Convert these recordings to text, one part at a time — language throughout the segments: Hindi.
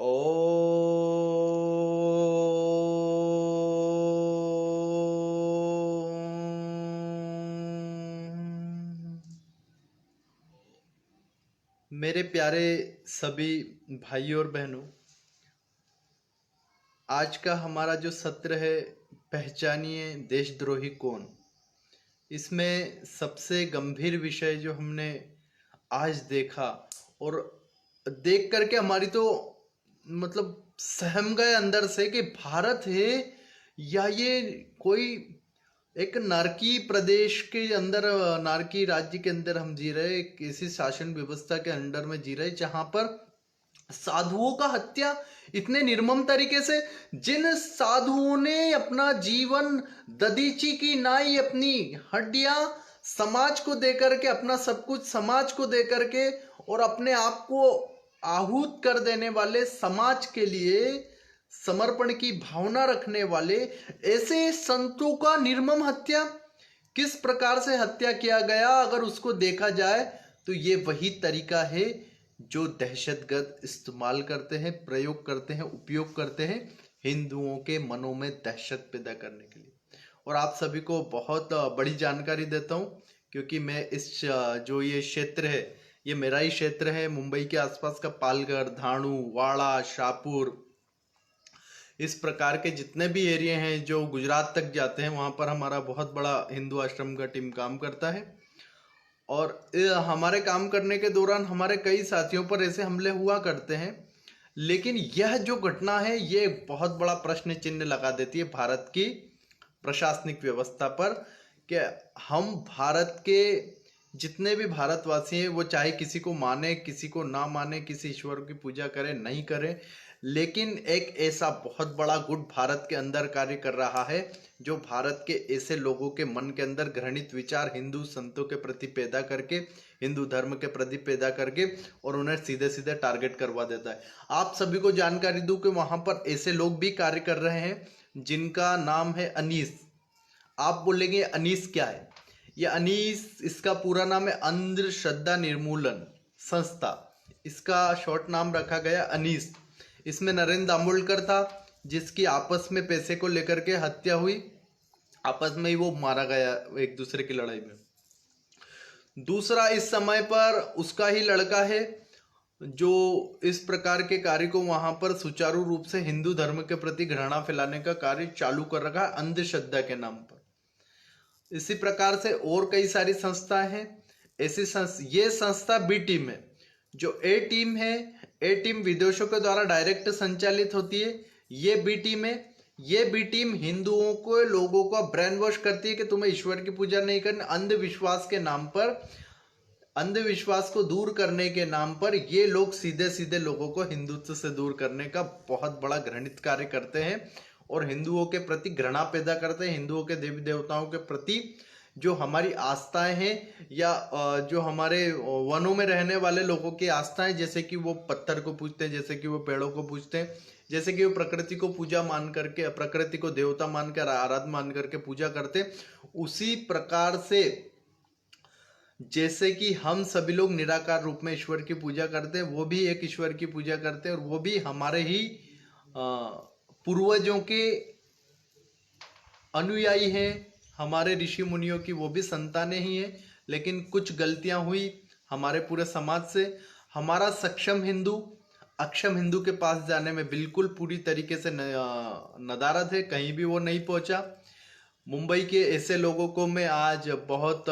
ओ मेरे प्यारे सभी भाइयों और बहनों, आज का हमारा जो सत्र है, पहचानिए देशद्रोही कौन। इसमें सबसे गंभीर विषय जो हमने आज देखा और देख करके हमारी तो मतलब सहम गए अंदर से कि भारत है या ये कोई एक नारकी प्रदेश के अंदर, नारकी राज्य के अंदर हम जी रहे, किसी शासन व्यवस्था के अंडर में जी रहे जहां पर साधुओं का हत्या इतने निर्मम तरीके से, जिन साधुओं ने अपना जीवन दधीची की नाई, अपनी हड्डियां समाज को देकर के, अपना सब कुछ समाज को देकर के और अपने आप को आहूत कर देने वाले, समाज के लिए समर्पण की भावना रखने वाले ऐसे संतों का निर्मम हत्या, किस प्रकार से हत्या किया गया अगर उसको देखा जाए तो ये वही तरीका है जो दहशतगर्द इस्तेमाल करते हैं, प्रयोग करते हैं, उपयोग करते हैं हिंदुओं के मनों में दहशत पैदा करने के लिए। और आप सभी को बहुत बड़ी जानकारी देता हूं, क्योंकि मैं इस जो ये क्षेत्र है, ये मेरा ही क्षेत्र है, मुंबई के आसपास का पालघर, धाणू, वाड़ा, शाहपुर, इस प्रकार के जितने भी एरिया हैं जो गुजरात तक जाते हैं, वहां पर हमारा बहुत बड़ा हिंदू आश्रम का टीम काम करता है। और हमारे काम करने के दौरान हमारे कई साथियों पर ऐसे हमले हुआ करते हैं, लेकिन यह जो घटना है ये बहुत बड़ा प्रश्न चिन्ह लगा देती है भारत की प्रशासनिक व्यवस्था पर, कि हम भारत के जितने भी भारतवासी हैं, वो चाहे किसी को माने, किसी को ना माने, किसी ईश्वर की पूजा करें नहीं करें, लेकिन एक ऐसा बहुत बड़ा गुट भारत के अंदर कार्य कर रहा है जो भारत के ऐसे लोगों के मन के अंदर घृणित विचार हिंदू संतों के प्रति पैदा करके, हिंदू धर्म के प्रति पैदा करके और उन्हें सीधे सीधे टारगेट करवा देता है। आप सभी को जानकारी दूं कि वहां पर ऐसे लोग भी कार्य कर रहे हैं जिनका नाम है अनीस। आप बोलेंगे अनीस क्या है? ये अनीस, इसका पूरा नाम है अंधश्रद्धा निर्मूलन संस्था, इसका शॉर्ट नाम रखा गया अनीस। इसमें नरेंद्र दामोलकर था, जिसकी आपस में पैसे को लेकर के हत्या हुई, आपस में ही वो मारा गया एक दूसरे की लड़ाई में। दूसरा, इस समय पर उसका ही लड़का है जो इस प्रकार के कार्य को वहां पर सुचारू रूप से हिंदू धर्म के प्रति घृणा फैलाने का कार्य चालू कर रखा है अंधश्रद्धा के नाम पर। इसी प्रकार से और कई सारी संस्थाएं हैं ऐसी। ये संस्था बी टीम है। जो ए टीम है, ए टीम विदेशों के द्वारा डायरेक्ट संचालित होती है। ये बी टीम है। ये बी टीम हिंदुओं को, लोगों को ब्रेन वॉश करती है कि तुम्हें ईश्वर की पूजा नहीं करनी, अंधविश्वास के नाम पर, अंधविश्वास को दूर करने के नाम पर ये लोग सीधे सीधे लोगों को हिंदुत्व से दूर करने का बहुत बड़ा घृणित कार्य करते हैं और हिंदुओं के प्रति घृणा पैदा करते हैं। हिंदुओं के देवी देवताओं के प्रति जो हमारी आस्थाएं हैं, या जो हमारे वनों में रहने वाले लोगों की आस्थाएं, जैसे कि वो पत्थर को पूजते हैं, जैसे कि वो पेड़ों को पूजते हैं, जैसे कि वो प्रकृति को पूजा मान करके, प्रकृति को देवता मानकर, आराध्य मान करके पूजा करते हैं, उसी प्रकार से जैसे कि हम सभी लोग निराकार रूप में ईश्वर की पूजा करते हैं, वो भी एक ईश्वर की पूजा करते हैं और वो भी हमारे ही पूर्वजों के अनुयायी हैं, हमारे ऋषि मुनियों की वो भी संतानें ही हैं। लेकिन कुछ गलतियां हुई हमारे पूरे समाज से। हमारा सक्षम हिंदू अक्षम हिंदू के पास जाने में बिल्कुल पूरी तरीके से नदारद है, कहीं भी वो नहीं पहुंचा। मुंबई के ऐसे लोगों को मैं आज बहुत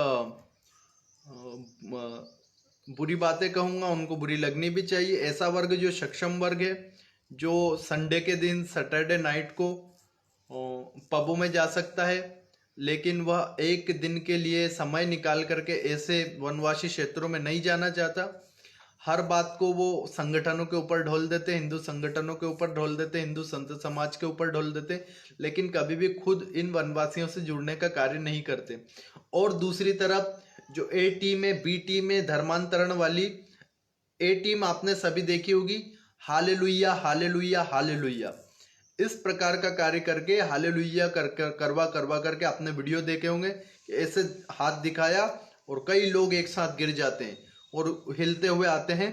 बुरी बातें कहूँगा, उनको बुरी लगनी भी चाहिए। ऐसा वर्ग जो सक्षम वर्ग है, जो संडे के दिन, सैटरडे नाइट को पबों में जा सकता है, लेकिन वह एक दिन के लिए समय निकाल करके ऐसे वनवासी क्षेत्रों में नहीं जाना चाहता। हर बात को वो संगठनों के ऊपर ढोल देते, हिंदू संगठनों के ऊपर ढोल देते, हिंदू संत समाज के ऊपर ढोल देते, लेकिन कभी भी खुद इन वनवासियों से जुड़ने का कार्य नहीं करते। और दूसरी तरफ जो ए टीम है, बी टीम है, धर्मांतरण वाली ए टीम आपने सभी देखी होगी, हालेलुया हालेलुया हालेलुया, इस प्रकार का कार्य करके हालेलुया करवा करके आपने वीडियो देखे होंगे कि ऐसे हाथ दिखाया और कई लोग एक साथ गिर जाते हैं और हिलते हुए आते हैं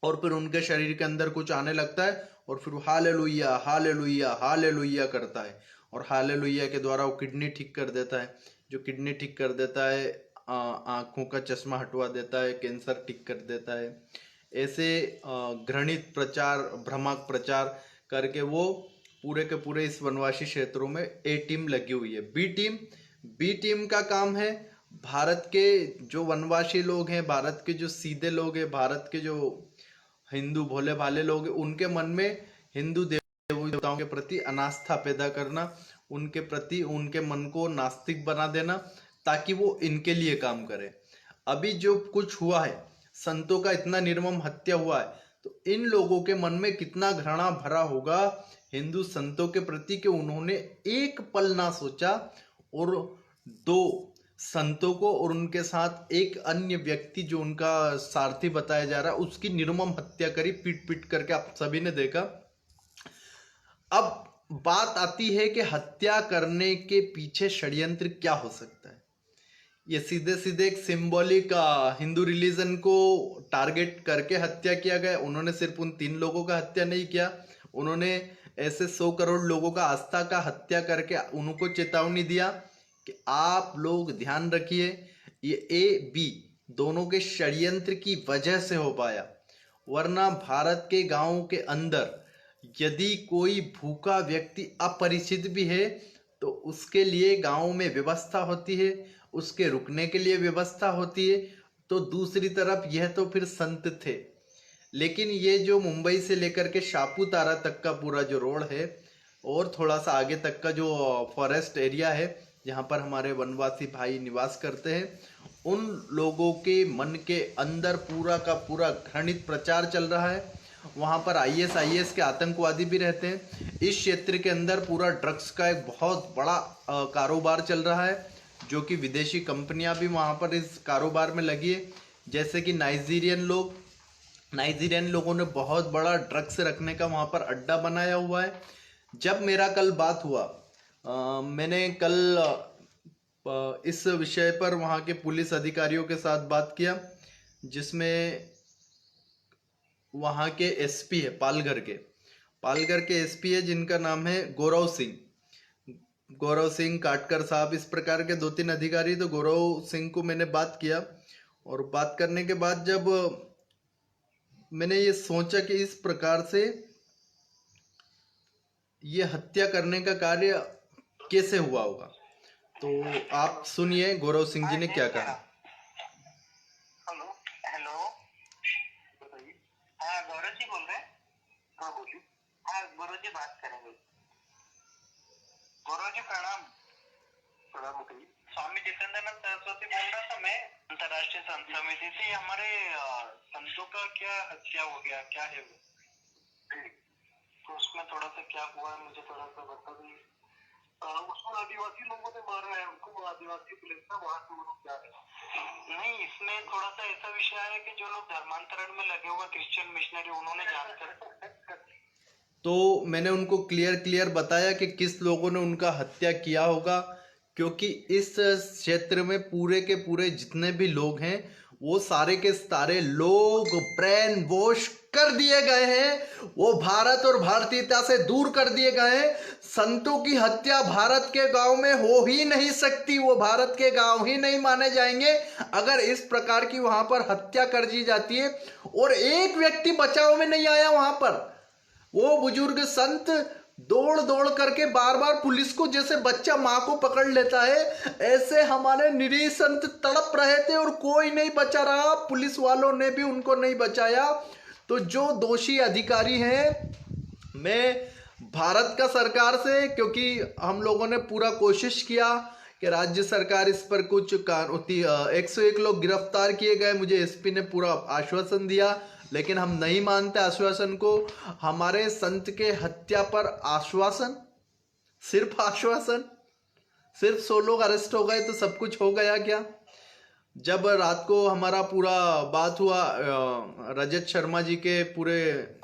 और फिर उनके शरीर के अंदर कुछ आने लगता है और फिर वो हालेलुया हालेलुया हालेलुया करता है, और हालेलुया के द्वारा वो किडनी ठीक कर देता है। जो किडनी ठीक कर देता है, आंखों का चश्मा हटवा देता है, कैंसर ठीक कर देता है। ऐसे घृणित प्रचार, भ्रामक प्रचार करके वो पूरे के पूरे इस वनवासी क्षेत्रों में ए टीम लगी हुई है। बी टीम का काम है भारत के जो वनवासी लोग हैं, भारत के जो सीधे लोग हैं, भारत के जो हिंदू भोले भाले लोग हैं, उनके मन में हिंदू देवताओं के प्रति अनास्था पैदा करना, उनके प्रति उनके मन को नास्तिक बना देना, ताकि वो इनके लिए काम करे। अभी जो कुछ हुआ है, संतों का इतना निर्मम हत्या हुआ है, तो इन लोगों के मन में कितना घृणा भरा होगा हिंदू संतों के प्रति कि उन्होंने एक पल ना सोचा और दो संतों को और उनके साथ एक अन्य व्यक्ति जो उनका सारथी बताया जा रहा है उसकी निर्मम हत्या करी, पीट पीट करके। आप सभी ने देखा। अब बात आती है कि हत्या करने के पीछे षड्यंत्र क्या हो सकता है। ये सीधे सीधे एक सिंबॉलिक हिंदू रिलीजन को टारगेट करके हत्या किया गया। उन्होंने सिर्फ उन 3 लोगों का हत्या नहीं किया, उन्होंने ऐसे 100 करोड़ लोगों का आस्था का हत्या करके उनको चेतावनी दिया कि आप लोग ध्यान रखिए, ये ए बी दोनों के षड्यंत्र की वजह से हो पाया। वरना भारत के गांवों के अंदर यदि कोई भूखा व्यक्ति अपरिचित भी है तो उसके लिए गांव में व्यवस्था होती है, उसके रुकने के लिए व्यवस्था होती है। तो दूसरी तरफ यह तो फिर संत थे, लेकिन ये जो मुंबई से लेकर के सापुतारा तक का पूरा जो रोड है और थोड़ा सा आगे तक का जो फॉरेस्ट एरिया है जहाँ पर हमारे वनवासी भाई निवास करते हैं, उन लोगों के मन के अंदर पूरा का पूरा घृणित प्रचार चल रहा है। वहाँ पर आईएस के आतंकवादी भी रहते हैं। इस क्षेत्र के अंदर पूरा ड्रग्स का एक बहुत बड़ा कारोबार चल रहा है, जो कि विदेशी कंपनियां भी वहाँ पर इस कारोबार में लगी है। जैसे कि नाइजीरियन लोगों ने बहुत बड़ा ड्रग्स रखने का वहाँ पर अड्डा बनाया हुआ है। जब मेरा कल बात हुआ, मैंने कल इस विषय पर वहाँ के पुलिस अधिकारियों के साथ बात किया, जिसमें वहाँ के एसपी है, पालघर के एसपी है जिनका नाम है गौरव सिंह काटकर साहब, इस प्रकार के 2-3 अधिकारी। तो गौरव सिंह को मैंने बात किया, और बात करने के बाद जब मैंने ये सोचा कि इस प्रकार से ये हत्या करने का कार्य कैसे हुआ होगा, तो आप सुनिए गौरव सिंह जी ने क्या कहा। हेलो, बताइए। हाँ, गौरव जी बोल रहे हैं। हाँ बोलिए। हाँ, गौरव जी बात करेंगे। गौरव जी प्रणाम। प्रणाम बताइए। स्वामी जितेंद्रनाथ सरस्वती बोल रहा था मैं, अंतर्राष्ट्रीय संत समिति से। हमारे संतों का क्या हत्या हो गया, क्या है वो? तो उसमें थोड़ा सा क्या हुआ मुझे थोड़ा सा बता दीजिए। उसको आदिवासी लोगों ने मारा है, उनको आदिवासी पुलिस था, वहाँ से वो लोग जा रहे हैं। नहीं, इसमें थोड़ा सा ऐसा विषय है कि जो लोग धर्मांतरण में लगे हुए क्रिश्चियन मिशनरी, उन्होंने जानकर तो मैंने उनको क्लियर बताया कि किस लोगों ने उनका हत्या किया होगा, क्योंकि इस क्षेत्र में पूरे के पूरे जितने भी लोग हैं वो सारे के सारे लोग ब्रेन वॉश कर दिए गए हैं, वो भारत और भारतीयता से दूर कर दिए गए हैं। संतों की हत्या भारत के गांव में हो ही नहीं सकती, वो भारत के गांव ही नहीं माने जाएंगे अगर इस प्रकार की वहां पर हत्या कर दी जाती है। और एक व्यक्ति बचाव में नहीं आया वहां पर। वो बुजुर्ग संत दौड़ दौड़ करके बार बार पुलिस को, जैसे बच्चा माँ को पकड़ लेता है, ऐसे हमारे निरीह संत तड़प रहे थे और कोई नहीं बचा रहा। पुलिस वालों ने भी उनको नहीं बचाया। तो जो दोषी अधिकारी हैं, मैं भारत का सरकार से, क्योंकि हम लोगों ने पूरा कोशिश किया कि राज्य सरकार इस पर कुछ 101 लोग गिरफ्तार किए गए, मुझे एसपी ने पूरा आश्वासन दिया, लेकिन हम नहीं मानते आश्वासन को। हमारे संत के हत्या पर आश्वासन, सिर्फ आश्वासन, सिर्फ 100 लोग अरेस्ट हो गए तो सब कुछ हो गया क्या? जब रात को हमारा पूरा बात हुआ, रजत शर्मा जी के पूरे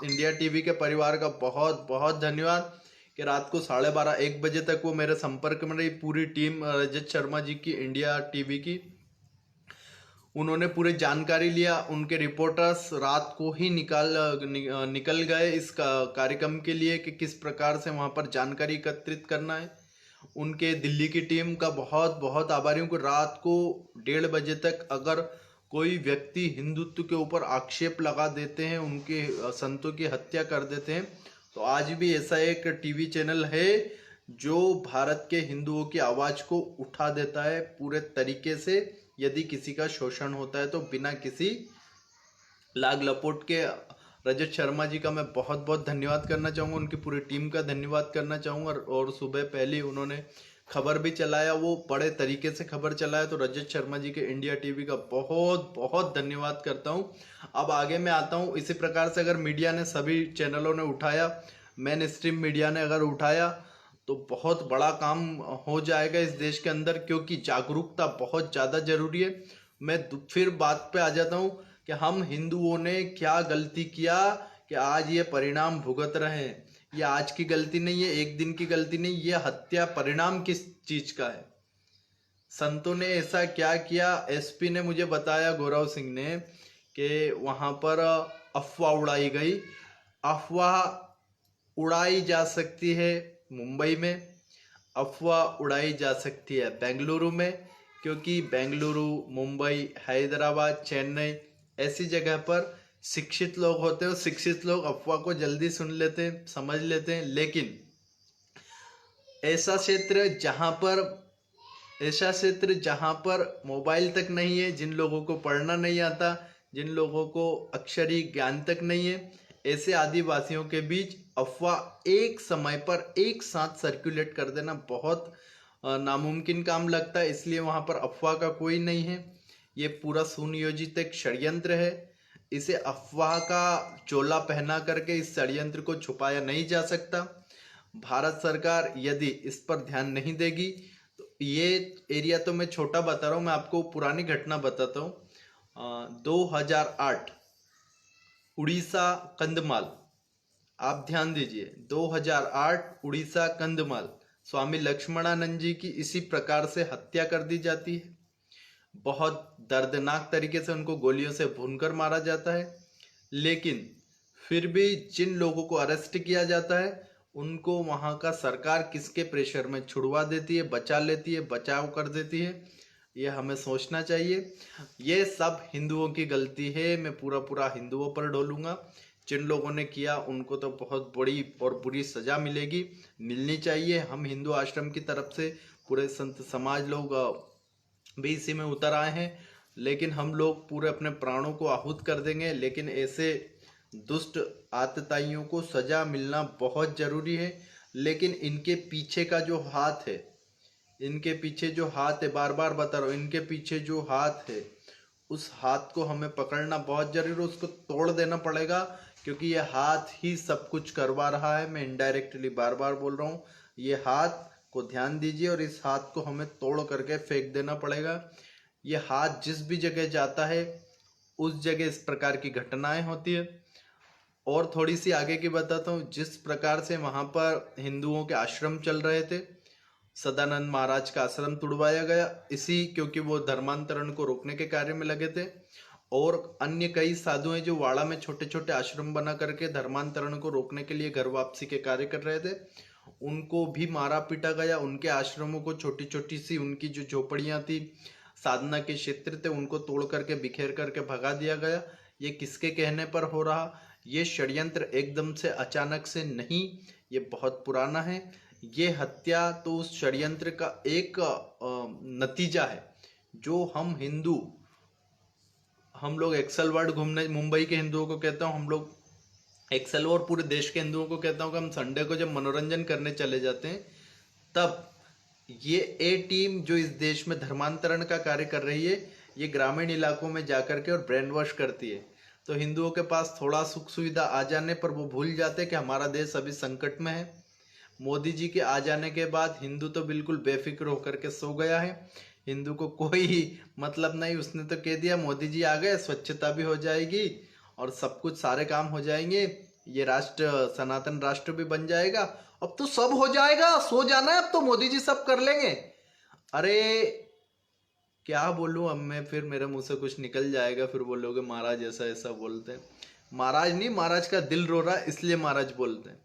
इंडिया टीवी के परिवार का बहुत बहुत धन्यवाद कि रात को 12:30-1 बजे तक वो मेरे संपर्क में रही, पूरी टीम रजत शर्मा जी की, इंडिया टीवी की। उन्होंने पूरी जानकारी लिया। उनके रिपोर्टर्स रात को ही निकल गए इस कार्यक्रम के लिए कि किस प्रकार से वहाँ पर जानकारी एकत्रित करना है। उनके दिल्ली की टीम का बहुत बहुत आभारी हूँ कि रात को 1:30 बजे तक अगर कोई व्यक्ति हिंदुत्व के ऊपर आक्षेप लगा देते हैं, उनके संतों की हत्या कर देते हैं, तो आज भी ऐसा एक टीवी चैनल है जो भारत के हिंदुओं की आवाज़ को उठा देता है पूरे तरीके से। यदि किसी का शोषण होता है तो बिना किसी लाग लपोट के। रजत शर्मा जी का मैं बहुत बहुत धन्यवाद करना चाहूँगा, उनकी पूरी टीम का धन्यवाद करना चाहूँगा। और सुबह पहले उन्होंने खबर भी चलाया, वो बड़े तरीके से खबर चलाया, तो रजत शर्मा जी के इंडिया टीवी का बहुत बहुत धन्यवाद करता हूँ। अब आगे मैं आता हूँ। इसी प्रकार से अगर मीडिया ने, सभी चैनलों ने उठाया, मेन स्ट्रीम मीडिया ने अगर उठाया, तो बहुत बड़ा काम हो जाएगा इस देश के अंदर, क्योंकि जागरूकता बहुत ज़्यादा जरूरी है। मैं फिर बात पे आ जाता हूँ कि हम हिंदुओं ने क्या गलती किया कि आज ये परिणाम भुगत रहे हैं। ये आज की गलती नहीं है, एक दिन की गलती नहीं, ये हत्या परिणाम किस चीज का है। संतों ने ऐसा क्या किया? एसपी ने मुझे बताया, गौरव सिंह ने, कि वहां पर अफवाह उड़ाई गई। अफवाह उड़ाई जा सकती है मुंबई में, अफवाह उड़ाई जा सकती है बेंगलुरु में, क्योंकि बेंगलुरु, मुंबई, हैदराबाद, चेन्नई ऐसी जगह पर शिक्षित लोग होते हैं। शिक्षित लोग अफवाह को जल्दी सुन लेते हैं, समझ लेते हैं। लेकिन ऐसा क्षेत्र जहाँ पर मोबाइल तक नहीं है, जिन लोगों को पढ़ना नहीं आता, जिन लोगों को अक्षरी ज्ञान तक नहीं है, ऐसे आदिवासियों के बीच अफवाह एक समय पर एक साथ सर्कुलेट कर देना बहुत नामुमकिन काम लगता है। इसलिए वहाँ पर अफवाह का कोई नहीं है। ये पूरा सुनियोजित एक षड्यंत्र है। इसे अफवाह का चोला पहना करके इस षड्यंत्र को छुपाया नहीं जा सकता। भारत सरकार यदि इस पर ध्यान नहीं देगी तो ये एरिया, तो मैं छोटा बता रहा हूँ, मैं आपको पुरानी घटना बताता हूँ। 2008 उड़ीसा कंधमाल, आप ध्यान दीजिए, 2008 उड़ीसा कंधमाल, स्वामी लक्ष्मणानंद जी की इसी प्रकार से हत्या कर दी जाती है। बहुत दर्दनाक तरीके से उनको गोलियों से भूनकर मारा जाता है। लेकिन फिर भी जिन लोगों को अरेस्ट किया जाता है, उनको वहाँ का सरकार किसके प्रेशर में छुड़वा देती है, बचा लेती है, बचाव कर देती है। ये हमें सोचना चाहिए। ये सब हिंदुओं की गलती है। मैं पूरा हिंदुओं पर ढोलूंगा। जिन लोगों ने किया उनको तो बहुत बड़ी और बुरी सजा मिलनी चाहिए। हम हिंदू आश्रम की तरफ से पूरे संत समाज लोग भी इसी में उतर आए हैं। लेकिन हम लोग पूरे अपने प्राणों को आहूत कर देंगे। लेकिन ऐसे दुष्ट आतताइयों को सजा मिलना बहुत जरूरी है। लेकिन इनके पीछे का जो हाथ है, इनके पीछे जो हाथ है, बार बार बता रहा हूँ, इनके पीछे जो हाथ है, उस हाथ को हमें पकड़ना बहुत जरूरी है। उसको तोड़ देना पड़ेगा, क्योंकि ये हाथ ही सब कुछ करवा रहा है। मैं इनडायरेक्टली बार बार बोल रहा हूँ, ये हाथ को ध्यान दीजिए और इस हाथ को हमें तोड़ करके फेंक देना पड़ेगा। ये हाथ जिस भी जगह जाता है उस जगह इस प्रकार की घटनाएं होती है। और थोड़ी सी आगे की बताता हूँ। जिस प्रकार से वहाँ पर हिंदुओं के आश्रम चल रहे थे, सदानंद महाराज का आश्रम तुड़वाया गया, क्योंकि वो धर्मांतरण को रोकने के कार्य में लगे थे। और अन्य कई साधु हैं जो वाड़ा में छोटे छोटे आश्रम बना करके धर्मांतरण को रोकने के लिए घर वापसी के कार्य कर रहे थे, उनको भी मारा पीटा गया। उनके आश्रमों को, छोटी छोटी सी उनकी जो झोपड़ियां थी, साधना के क्षेत्र थे, उनको तोड़ करके बिखेर करके भगा दिया गया। ये किसके कहने पर हो रहा? ये षड्यंत्र एकदम से अचानक से नहीं, ये बहुत पुराना है। ये हत्या तो उस षड्यंत्र का एक नतीजा है। जो हम लोग एक्सेल वर्ड घूमने, मुंबई के हिंदुओं को कहता हूँ, हम लोग एक्सेल और पूरे देश के हिंदुओं को कहता हूँ कि हम संडे को जब मनोरंजन करने चले जाते हैं, तब ये ए टीम जो इस देश में धर्मांतरण का कार्य कर रही है, ये ग्रामीण इलाकों में जाकर के और ब्रेन वॉश करती है। तो हिंदुओं के पास थोड़ा सुख सुविधा आ जाने पर वो भूल जाते कि हमारा देश अभी संकट में है। मोदी जी के आ जाने के बाद हिंदू तो बिल्कुल बेफिक्र होकर के सो गया है। हिंदू को कोई मतलब नहीं। उसने तो कह दिया मोदी जी आ गए, स्वच्छता भी हो जाएगी और सब कुछ, सारे काम हो जाएंगे, ये राष्ट्र सनातन राष्ट्र भी बन जाएगा, अब तो सब हो जाएगा, सो जाना है, अब तो मोदी जी सब कर लेंगे। अरे क्या बोलूं अब मैं, फिर मेरे मुंह से कुछ निकल जाएगा, फिर बोलोगे महाराज ऐसा ऐसा बोलते हैं। महाराज नहीं, महाराज का दिल रो रहा है इसलिए महाराज बोलते हैं।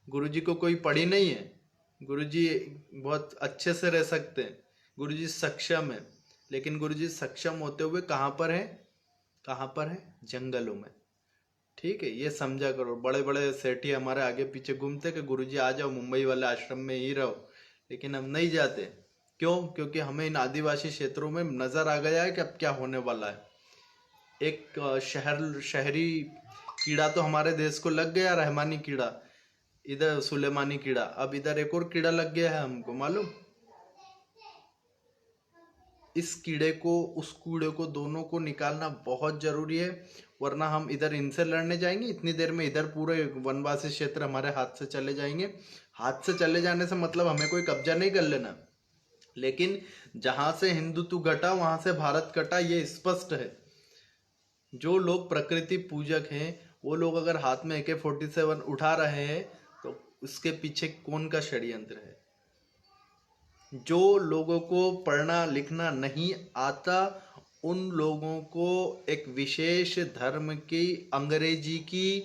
गुरुजी को कोई पड़ी नहीं है, गुरुजी बहुत अच्छे से रह सकते हैं, गुरुजी सक्षम है, लेकिन गुरुजी सक्षम होते हुए कहाँ पर है, कहाँ पर है, जंगलों में। ठीक है, ये समझा करो। बड़े बड़े सेठी हमारे आगे पीछे घूमते कि गुरुजी आ जाओ मुंबई वाले आश्रम में ही रहो, लेकिन हम नहीं जाते। क्यों? क्योंकि हमें इन आदिवासी क्षेत्रों में नजर आ गया है कि अब क्या होने वाला है। एक शहरी कीड़ा तो हमारे देश को लग गया, रहमानी कीड़ा, इधर सुलेमानी कीड़ा, अब इधर एक और कीड़ा लग गया है, हमको मालूम। इस कीड़े को उस कूड़े को दोनों को निकालना बहुत जरूरी है, वरना हम इधर इनसे लड़ने जाएंगे, इतनी देर में इधर पूरे वनवासी क्षेत्र हमारे हाथ से चले जाएंगे। हाथ से चले जाने से मतलब हमें कोई कब्जा नहीं कर लेना, लेकिन जहां से हिंदुत्व घटा वहां से भारत कटा, ये स्पष्ट है। जो लोग प्रकृति पूजक हैं वो लोग अगर हाथ में AK-47 उठा रहे हैं तो उसके पीछे कौन का षड्यंत्र है? जो लोगों को पढ़ना लिखना नहीं आता उन लोगों को एक विशेष धर्म की, अंग्रेजी की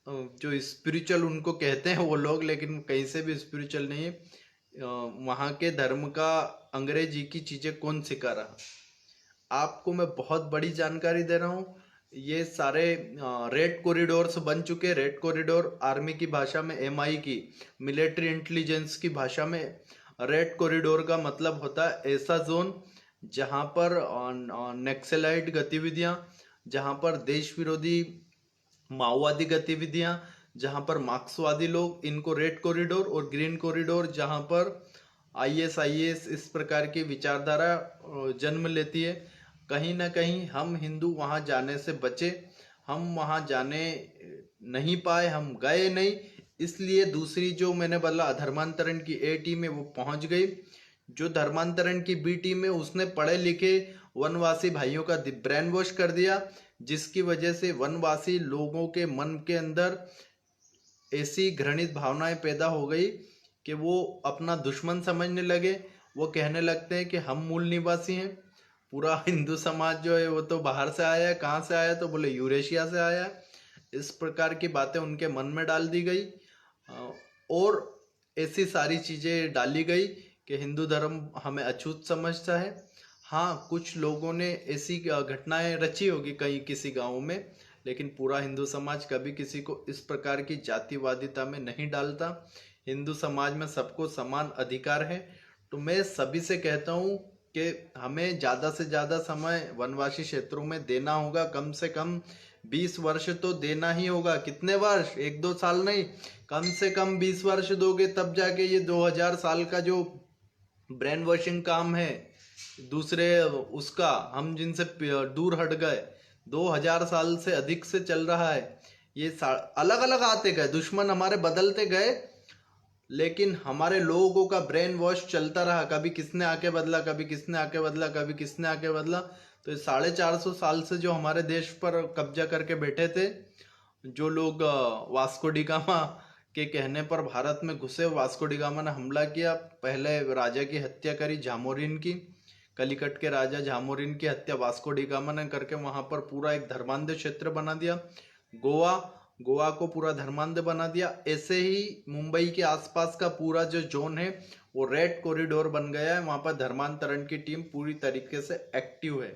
जो स्पिरिचुअल उनको कहते हैं वो लोग, लेकिन कहीं से भी स्पिरिचुअल नहीं है, वहाँ के धर्म का अंग्रेजी की चीजें कौन सिखा रहा? आपको मैं बहुत बड़ी जानकारी दे रहा हूँ। ये सारे रेड कॉरिडोर्स बन चुके। रेड कॉरिडोर आर्मी की भाषा में, MI की मिलिट्री इंटेलिजेंस की भाषा में, रेड कॉरिडोर का मतलब होता है ऐसा जोन जहाँ पर नक्सलाइट गतिविधियाँ, जहाँ पर देश विरोधी माओवादी गतिविधियां, जहां पर मार्क्सवादी लोग, इनको रेड कॉरिडोर, और ग्रीन कॉरिडोर जहां पर IS इस प्रकार की विचारधारा जन्म लेती है। कहीं ना कहीं हम हिंदू वहां जाने से बचे, हम वहां जाने नहीं पाए, हम गए नहीं, इसलिए दूसरी जो मैंने बोला धर्मांतरण की A टीम है वो पहुंच गई। जो धर्मांतरण की B टीम है उसने पढ़े लिखे वनवासी भाइयों का ब्रेन वॉश कर दिया, जिसकी वजह से वनवासी लोगों के मन के अंदर ऐसी घृणित भावनाएं पैदा हो गई कि वो अपना दुश्मन समझने लगे। वो कहने लगते हैं कि हम मूल निवासी हैं, पूरा हिंदू समाज जो है वो तो बाहर से आया है। कहाँ से आया? तो बोले यूरेशिया से आया है। इस प्रकार की बातें उनके मन में डाल दी गई और ऐसी सारी चीजें डाली गई कि हिंदू धर्म हमें अछूत समझता है। हाँ, कुछ लोगों ने ऐसी घटनाएं रची होगी कहीं किसी गांव में, लेकिन पूरा हिंदू समाज कभी किसी को इस प्रकार की जातिवादिता में नहीं डालता। हिंदू समाज में सबको समान अधिकार है। तो मैं सभी से कहता हूँ कि हमें ज़्यादा से ज़्यादा समय वनवासी क्षेत्रों में देना होगा, कम से कम 20 वर्ष तो देना ही होगा। कितने वर्ष? 1-2 साल नहीं, कम से कम 20 वर्ष दोगे, तब जाके ये 2000 साल का जो ब्रेन वॉशिंग काम है दूसरे उसका, हम जिनसे दूर हट गए, 2000 साल से अधिक से चल रहा है। ये अलग अलग आते गए, दुश्मन हमारे बदलते गए, लेकिन हमारे लोगों का ब्रेन वॉश चलता रहा। कभी किसने आके बदला, कभी किसने आके बदला, कभी किसने आके बदला। तो 450 साल से जो हमारे देश पर कब्जा करके बैठे थे, जो लोग वास्को डी गामा के कहने पर भारत में घुसे, वास्को डी गामा ने हमला किया, पहले राजा की हत्या करी, झामोरिन की, कलिकट के राजा झामोरिन की हत्या वास्को डी गामा ने करके वहां पर पूरा एक धर्मांध क्षेत्र बना दिया। गोवा को पूरा धर्मांध बना दिया। ऐसे ही मुंबई के आसपास का पूरा जो जोन है वो रेड कॉरिडोर बन गया है। वहां पर धर्मांतरण की टीम पूरी तरीके से एक्टिव है।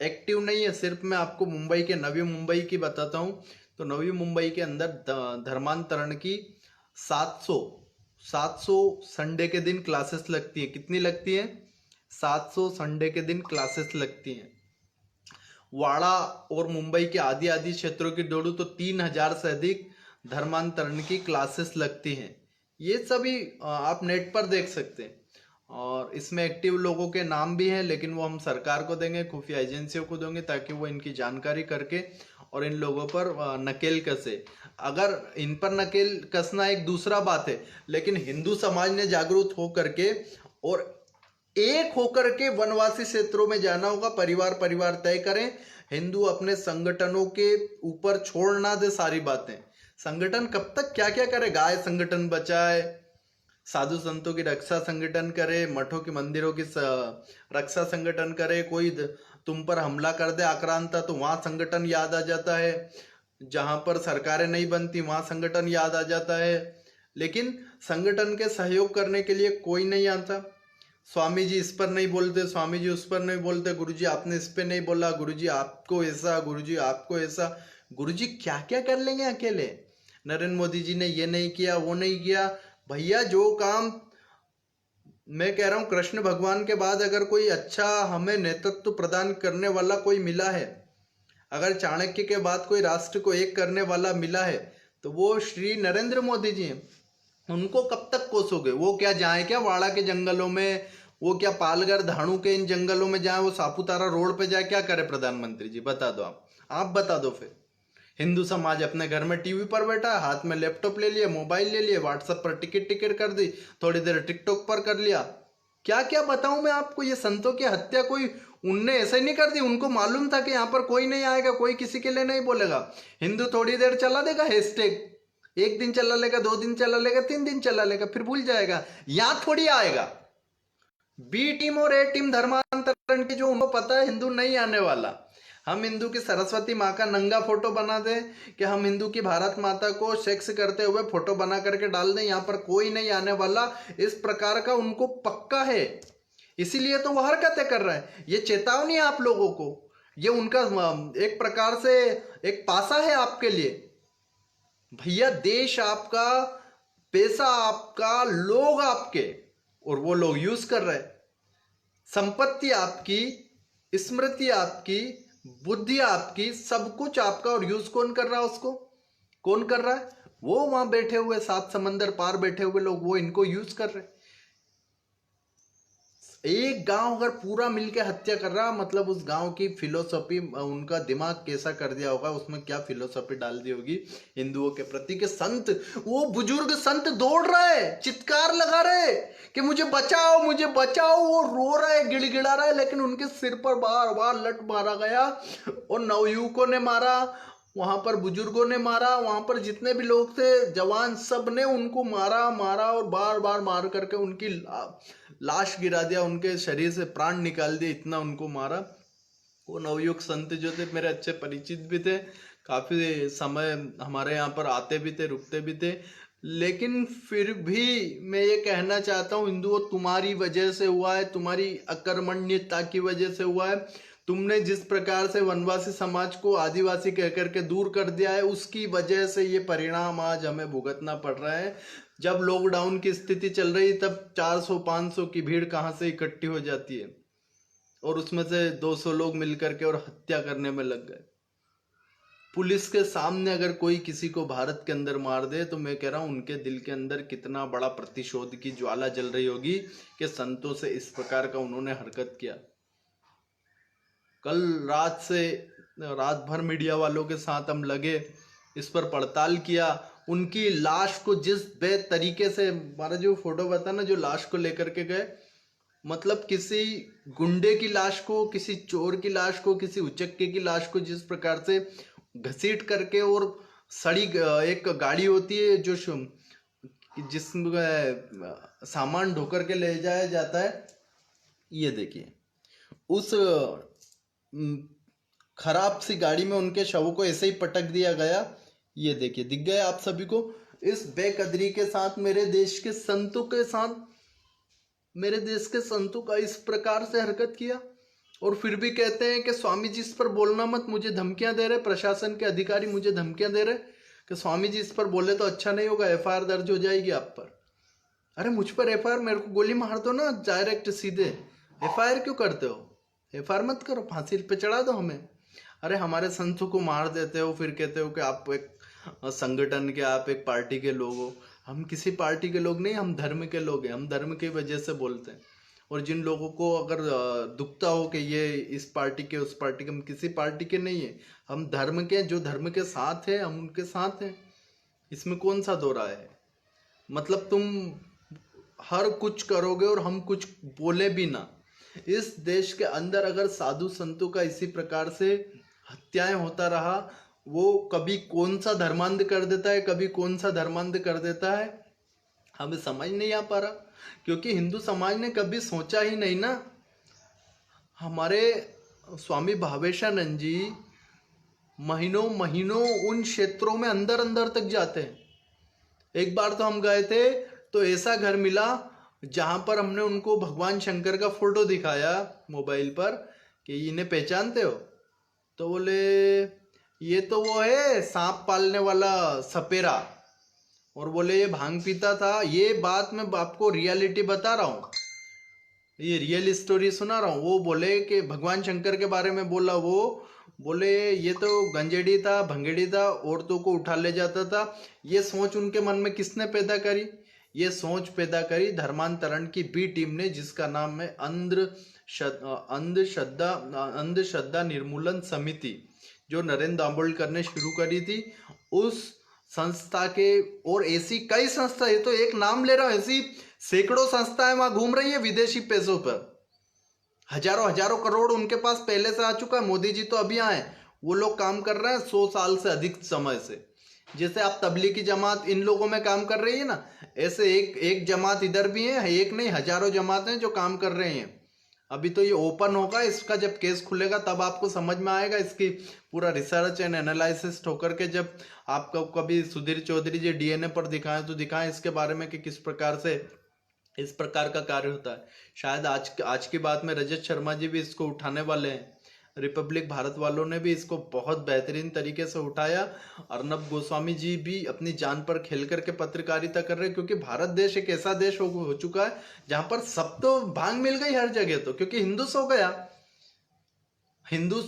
एक्टिव नहीं है सिर्फ, मैं आपको मुंबई के, नवी मुंबई की बताता हूँ। तो नवी मुंबई के अंदर धर्मांतरण की 700 संडे के दिन क्लासेस लगती है। कितनी लगती है? 700 संडे के दिन क्लासेस लगती हैं। वाड़ा और मुंबई के आदि आदि क्षेत्रों की जोड़ू तो 3000 से अधिक धर्मांतरण की क्लासेस लगती हैं। ये सभी आप नेट पर देख सकते हैं, और इसमें एक्टिव लोगों के नाम भी हैं, लेकिन वो हम सरकार को देंगे, खुफिया एजेंसियों को देंगे, ताकि वो इनकी जानकारी करके और इन लोगों पर नकेल कसे। अगर इन पर नकेल कसना एक दूसरा बात है, लेकिन हिंदू समाज ने जागरूक होकर के और एक होकर के वनवासी क्षेत्रों में जाना होगा। परिवार तय करें। हिंदू अपने संगठनों के ऊपर छोड़ ना दे सारी बातें। संगठन कब तक क्या क्या करे? गाय संगठन बचाए, साधु संतों की रक्षा संगठन करे, मठों की मंदिरों की रक्षा संगठन करे, कोई तुम पर हमला कर दे आक्रांता तो वहां संगठन याद आ जाता है, जहां पर सरकारें नहीं बनती वहां संगठन याद आ जाता है, लेकिन संगठन के सहयोग करने के लिए कोई नहीं आता। स्वामी जी इस पर नहीं बोलते, स्वामी जी उस पर नहीं बोलते, गुरु जी आपने इस पे नहीं बोला, गुरु जी आपको ऐसा, गुरु जी आपको ऐसा। गुरु जी क्या क्या कर लेंगे अकेले? नरेंद्र मोदी जी ने ये नहीं किया, वो नहीं किया। भैया जो काम, मैं कह रहा हूं कृष्ण भगवान के बाद अगर कोई अच्छा हमें नेतृत्व प्रदान करने वाला कोई मिला है, अगर चाणक्य के बाद कोई राष्ट्र को एक करने वाला मिला है, तो वो श्री नरेंद्र मोदी जी हैं। उनको कब तक कोसोगे? वो क्या जाए क्या वाड़ा के जंगलों में, वो क्या पालघर धाणु के इन जंगलों में जाए, वो सापुतारा रोड पे जाए, क्या करे प्रधानमंत्री जी? बता दो आप बता दो। फिर हिंदू समाज अपने घर में टीवी पर बैठा है, हाथ में लैपटॉप ले लिए, मोबाइल ले लिए, व्हाट्सएप पर टिकट कर दी, थोड़ी देर टिकटॉक पर कर लिया। क्या क्या बताऊं मैं आपको? ये संतों की हत्या कोई उनने ऐसे नहीं कर दी, उनको मालूम था कि यहाँ पर कोई नहीं आएगा, कोई किसी के लिए नहीं बोलेगा। हिंदू थोड़ी देर चला देगा हैशटैग, एक दिन चला लेगा, 2 दिन चला लेगा, 3 दिन चला लेगा, फिर भूल जाएगा। यहां थोड़ी आएगा। बी टीम और ए टीम धर्मांतरण की जो उनको पता है हिंदू नहीं आने वाला। हम हिंदू की सरस्वती माँ का नंगा फोटो बना दे, कि हम हिंदू की भारत माता को सेक्स करते हुए फोटो बना करके डाल दें, यहाँ पर कोई नहीं आने वाला, इस प्रकार का उनको पक्का है। इसीलिए तो वो हरकतें कर रहा है। ये चेतावनी है आप लोगों को, ये उनका एक प्रकार से एक पासा है आपके लिए। भैया देश आपका, पैसा आपका, लोग आपके, और वो लोग यूज कर रहे हैं। संपत्ति आपकी, स्मृति आपकी, बुद्धि आपकी, सब कुछ आपका, और यूज कौन कर रहा है उसको? कौन कर रहा है? वो वहां बैठे हुए 7 समंदर पार बैठे हुए लोग, वो इनको यूज कर रहे हैं। एक गांव अगर पूरा मिलके हत्या कर रहा, मतलब उस गांव की फिलोसॉफी, उनका दिमाग कैसा कर दिया होगा, उसमें क्या फिलोसॉफी डाल दी होगी हिंदुओं के प्रति। के संत, वो बुजुर्ग संत दौड़ रहे, चित्कार लगा रहे कि मुझे बचाओ, मुझे बचाओ। वो रो रहा है, गिड़गिड़ा रहा है, लेकिन उनके सिर पर बार बार लठ मारा गया, और नवयुवकों ने मारा, वहां पर बुजुर्गों ने मारा, वहां पर जितने भी लोग थे जवान, सब ने उनको मारा मारा, और बार बार मार करके उनकी लाश गिरा दिया, उनके शरीर से प्राण निकाल दिए, इतना उनको मारा। वो नवयुवक संत जो थे मेरे अच्छे परिचित भी थे, काफी समय हमारे यहाँ पर आते भी थे, रुकते भी थे। लेकिन फिर भी मैं ये कहना चाहता हूँ, हिंदुओं तुम्हारी वजह से हुआ है, तुम्हारी अकर्मण्यता की वजह से हुआ है। तुमने जिस प्रकार से वनवासी समाज को आदिवासी कह करके दूर कर दिया है, उसकी वजह से ये परिणाम आज हमें भुगतना पड़ रहा है। जब लॉकडाउन की स्थिति चल रही, तब 400-500 की भीड़ कहाँ से इकट्ठी हो जाती है, और उसमें से 200 लोग मिलकर के और हत्या करने में लग गए। पुलिस के सामने अगर कोई किसी को भारत के अंदर मार दे, तो मैं कह रहा हूं उनके दिल के अंदर कितना बड़ा प्रतिशोध की ज्वाला जल रही होगी कि संतों से इस प्रकार का उन्होंने हरकत किया। कल रात से रात भर मीडिया वालों के साथ हम लगे, इस पर पड़ताल किया। उनकी लाश को जिस बे तरीके से, हमारा जो फोटो बता ना, जो लाश को लेकर के गए, मतलब किसी गुंडे की लाश को, किसी चोर की लाश को, किसी उचक्के की लाश को जिस प्रकार से घसीट करके, और सड़ी एक गाड़ी होती है जो जिसमें सामान ढोकर के ले जाया जाता है, ये देखिए उस खराब सी गाड़ी में उनके शवों को ऐसे ही पटक दिया गया। ये देखिए, दिख गया आप सभी को। इस बेकदरी के साथ मेरे देश के संतों के साथ, मेरे देश के संतों का इस प्रकार से हरकत किया, और फिर भी कहते हैं कि स्वामी जी इस पर बोलना मत, मुझे धमकियां दे रहे, प्रशासन के अधिकारी मुझे धमकियां दे रहे कि स्वामी जी इस पर बोले तो अच्छा नहीं होगा, एफआईआर दर्ज हो जाएगी आप पर। अरे मुझ पर एफआईआर, मेरे को गोली मार दो ना डायरेक्ट सीधे, एफआईआर क्यों करते हो? एफआईआर मत करो, फांसी पे चढ़ा दो हमें। अरे हमारे संतों को मार देते हो, फिर कहते हो कि आप एक संगठन के, आप एक पार्टी के लोग हो। हम किसी पार्टी के लोग नहीं, हम धर्म के लोग हैं, हम धर्म की वजह से बोलते हैं। और जिन लोगों को अगर दुखता हो कि ये इस पार्टी के, उस पार्टी के, हम किसी पार्टी के नहीं है, हम धर्म के, जो धर्म के साथ है हम उनके साथ हैं। इसमें कौन सा दो राय है? मतलब तुम हर कुछ करोगे और हम कुछ बोले भी ना। इस देश के अंदर अगर साधु संतों का इसी प्रकार से हत्याएं होता रहा, वो कभी कौन सा धर्मांध कर देता है, कभी कौन सा धर्मांध कर देता है, हमें समझ नहीं आ पा रहा, क्योंकि हिंदू समाज ने कभी सोचा ही नहीं ना। हमारे स्वामी भावेशानंद जी महीनों महीनों उन क्षेत्रों में अंदर अंदर तक जाते हैं। एक बार तो हम गए थे, तो ऐसा घर मिला जहां पर हमने उनको भगवान शंकर का फोटो दिखाया मोबाइल पर कि इन्हें पहचानते हो, तो बोले ये तो वो है सांप पालने वाला सपेरा, और बोले ये भांग पीता था। ये बात मैं आपको रियलिटी बता रहा हूँ, ये रियल स्टोरी सुना रहा हूँ। वो बोले कि भगवान शंकर के बारे में बोला, वो बोले ये तो गंजेड़ी था, भंगेड़ी था, औरतों को उठा ले जाता था। ये सोच उनके मन में किसने पैदा करी? ये सोच पैदा करी धर्मांतरण की बी टीम ने, जिसका नाम है अंधश्रद्धा निर्मूलन समिति, जो नरेंद्र दामोदकर ने शुरू करी थी। उस संस्था के, और ऐसी कई संस्था, ये तो एक नाम ले रहा हूं, ऐसी सैकड़ों संस्थाएं वहां घूम रही है विदेशी पैसों पर। हजारों हजारों करोड़ उनके पास पहले से आ चुका है। मोदी जी तो अभी आए, वो लोग काम कर रहे हैं 100 साल से अधिक समय से। जैसे आप तबलीगी जमात इन लोगों में काम कर रही है ना, ऐसे एक जमात इधर भी है, एक नहीं हजारों जमातें जो काम कर रहे हैं। अभी तो ये ओपन होगा, इसका जब केस खुलेगा तब आपको समझ में आएगा। इसकी पूरा रिसर्च एंड एनालिसिस होकर के जब आपको कभी सुधीर चौधरी जी डीएनए पर दिखाएं तो दिखाएं इसके बारे में कि किस प्रकार से इस प्रकार का कार्य होता है। शायद आज की बात में रजत शर्मा जी भी इसको उठाने वाले हैं। रिपब्लिक भारत वालों ने भी इसको बहुत बेहतरीन तरीके से उठाया। अर्नब गोस्वामी जी भी अपनी जान पर खेल करके पत्रकारिता कर रहे हैं, क्योंकि भारत देश एक ऐसा देश हो चुका है जहां पर सब तो भांग मिल गई हर जगह, तो क्योंकि हिंदू सो गया। हिंदू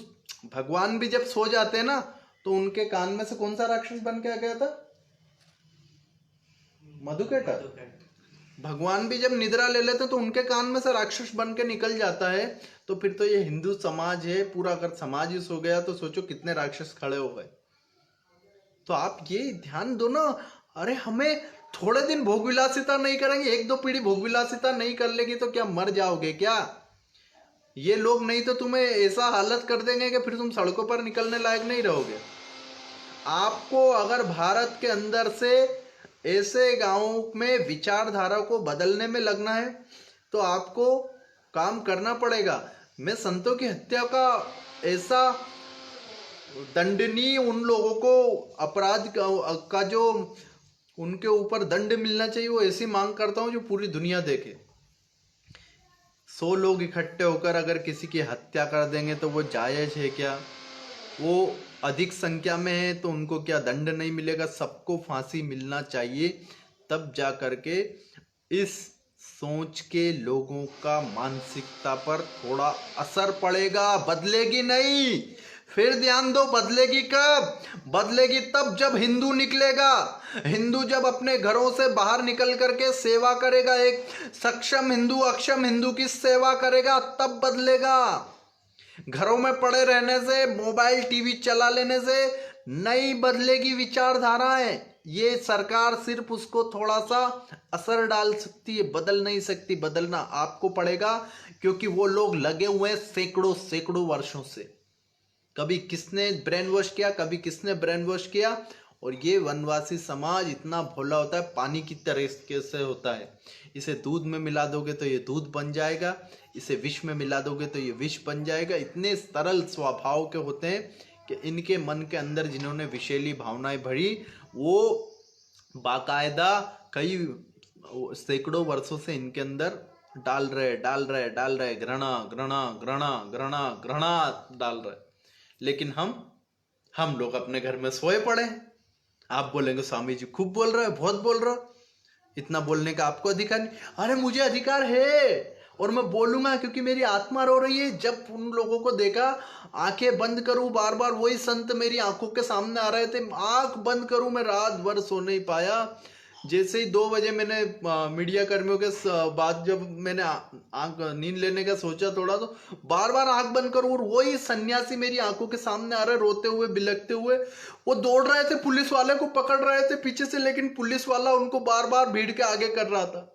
भगवान भी जब सो जाते हैं ना, तो उनके कान में से कौन सा राक्षस बन के आ गया था? मधुकेटा। भगवान भी जब निद्रा ले लेते तो उनके कान में से राक्षस बन के निकल जाता है। तो फिर तो ये हिंदू समाज है पूरा, अगर समाज ही सो गया तो सोचो कितने राक्षस खड़े हो गए। तो आप ये ध्यान दो ना। अरे हमें थोड़े दिन भोग विलासिता नहीं करेंगे, 1-2 पीढ़ी भोग विलासिता नहीं कर लेगी तो क्या मर जाओगे क्या? ये लोग नहीं तो तुम्हें ऐसा हालत कर देंगे कि फिर तुम सड़कों पर निकलने लायक नहीं रहोगे। आपको अगर भारत के अंदर से ऐसे गांवों में विचारधारा को बदलने में लगना है तो आपको काम करना पड़ेगा। मैं संतों की हत्या का ऐसा दंडनीय, उन लोगों को अपराध का जो उनके ऊपर दंड मिलना चाहिए, वो ऐसी मांग करता हूं जो पूरी दुनिया देखे। 100 लोग इकट्ठे होकर अगर किसी की हत्या कर देंगे तो वो जायज है क्या? वो अधिक संख्या में है तो उनको क्या दंड नहीं मिलेगा? सबको फांसी मिलना चाहिए, तब जा करके इस सोच के लोगों का मानसिकता पर थोड़ा असर पड़ेगा। बदलेगी नहीं, फिर ध्यान दो, बदलेगी कब? बदलेगी तब जब हिंदू निकलेगा। हिंदू जब अपने घरों से बाहर निकल करके सेवा करेगा, एक सक्षम हिंदू अक्षम हिंदू की सेवा करेगा, तब बदलेगा। घरों में पड़े रहने से, मोबाइल टीवी चला लेने से नहीं बदलेगी विचारधाराएं। ये सरकार सिर्फ उसको थोड़ा सा असर डाल सकती है, बदल नहीं सकती। बदलना आपको पड़ेगा, क्योंकि वो लोग लगे हुए हैं सैकड़ों सैकड़ों वर्षों से। कभी किसने ब्रेन वॉश किया, कभी किसने ब्रेन वॉश किया। और ये वनवासी समाज इतना भोला होता है, पानी की तरह से होता है। इसे दूध में मिला दोगे तो ये दूध बन जाएगा, इसे विष में मिला दोगे तो ये विष बन जाएगा। इतने सरल स्वभाव के होते हैं कि इनके मन के अंदर जिन्होंने विषैली भावनाएं भरी, वो बाकायदा कई सैकड़ों वर्षों से इनके अंदर डाल रहे घृणा घृणा घृणा घृणा घृणा डाल रहे। लेकिन हम लोग अपने घर में सोए पड़े हैं। आप बोलेंगे स्वामी जी खूब बोल रहे हो, बहुत बोल रहे हो, इतना बोलने का आपको अधिकार नहीं। अरे मुझे अधिकार है और मैं बोलूंगा, क्योंकि मेरी आत्मा रो रही है। जब उन लोगों को देखा, आंखें बंद करूं, बार बार वही संत मेरी आंखों के सामने आ रहे थे, आंख बंद करूं, मैं रात भर सो नहीं पाया। जैसे ही 2 बजे मैंने मीडिया कर्मियों के बाद जब मैंने आंख नींद लेने का सोचा थोड़ा, तो बार बार आंख बंद करूं और वही सन्यासी मेरी आंखों के सामने आ रहे, रोते हुए बिलखते हुए। वो दौड़ रहे थे, पुलिस वाले को पकड़ रहे थे पीछे से, लेकिन पुलिस वाला उनको बार बार भीड़ के आगे कर रहा था।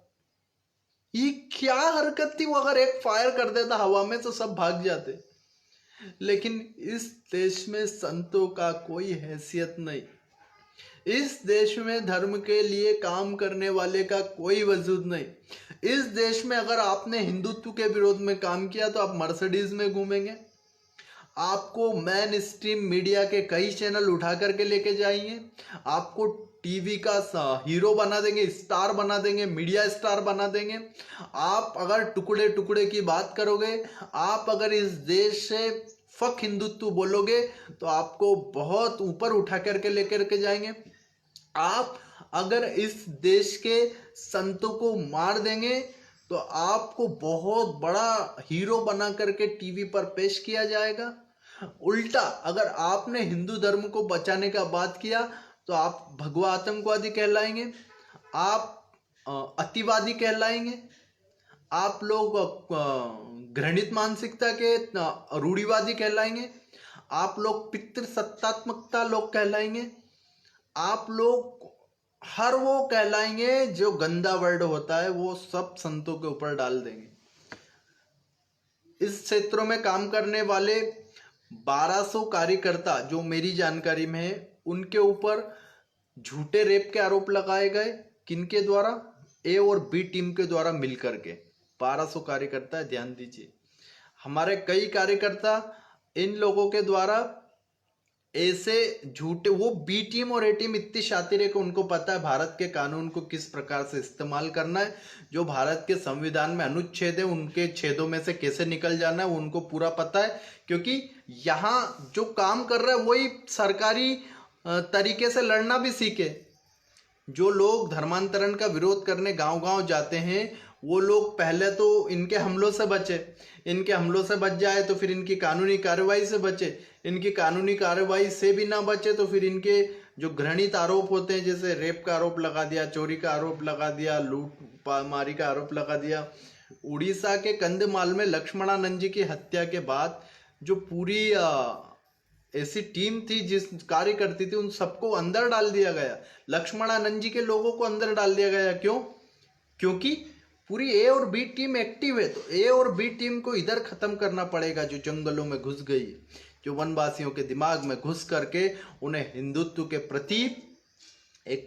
ये क्या हरकत थी? वो अगर एक फायर कर देता हवा में तो सब भाग जाते। लेकिन इस देश में संतों का कोई हैसियत नहीं। इस देश में धर्म के लिए काम करने वाले का कोई वजूद नहीं। इस देश में अगर आपने हिंदुत्व के विरोध में काम किया तो आप मर्सिडीज में घूमेंगे, आपको मेन स्ट्रीम मीडिया के कई चैनल उठा करके लेके जाएंगे, आपको टीवी का हीरो बना देंगे, स्टार बना देंगे, मीडिया स्टार बना देंगे। आप अगर टुकड़े टुकड़े की बात करोगे, आप अगर इस देश से फक हिंदुत्व बोलोगे तो आपको बहुत ऊपर उठा करके लेकर के जाएंगे। आप अगर इस देश के संतों को मार देंगे तो आपको बहुत बड़ा हीरो बना करके टीवी पर पेश किया जाएगा। उल्टा अगर आपने हिंदू धर्म को बचाने का बात किया तो आप भगवा आतंकवादी कहलाएंगे, आप अतिवादी कहलाएंगे, आप लोग घृणित मानसिकता के रूढ़िवादी कहलाएंगे, आप लोग पितृसत्तात्मकता लोग कहलाएंगे, आप लोग हर वो कहलाएंगे जो गंदा वर्ड होता है वो सब संतों के ऊपर डाल देंगे। इस क्षेत्रों में काम करने वाले 1200 कार्यकर्ता जो मेरी जानकारी में है, उनके ऊपर झूठे रेप के आरोप लगाए गए। किनके द्वारा? ए और बी टीम के द्वारा मिलकर के 1200 कार्यकर्ता है, ध्यान दीजिए। हमारे कई कार्यकर्ता इन लोगों के द्वारा ऐसे झूठे, वो बी टीम और ए टीम इतनी शातिर है कि उनको पता है भारत के कानून को किस प्रकार से इस्तेमाल करना है, जो भारत के संविधान में अनुच्छेद है उनके छेदों में से कैसे निकल जाना है वो उनको पूरा पता है। क्योंकि यहाँ जो काम कर रहा है वही सरकारी तरीके से लड़ना भी सीखे। जो लोग धर्मांतरण का विरोध करने गांव गांव जाते हैं वो लोग पहले तो इनके हमलों से बचे, इनके हमलों से बच जाए तो फिर इनकी कानूनी कार्रवाई से बचे, इनकी कानूनी कार्रवाई से भी ना बचे तो फिर इनके जो घृणित आरोप होते हैं, जैसे रेप का आरोप लगा दिया, चोरी का आरोप लगा दिया, लूट मारी का आरोप लगा दिया। उड़ीसा के कंधमाल में लक्ष्मणानंद जी की हत्या के बाद जो पूरी ऐसी टीम थी जिस कार्य करती थी उन सबको अंदर डाल दिया गया। लक्ष्मणानंद जी के लोगों को अंदर डाल दिया गया। क्यों? क्योंकि पूरी ए और बी टीम एक्टिव है। तो ए और बी टीम को इधर खत्म करना पड़ेगा, जो जंगलों में घुस गई, जो वनवासियों के दिमाग में घुस करके उन्हें हिंदुत्व के प्रति एक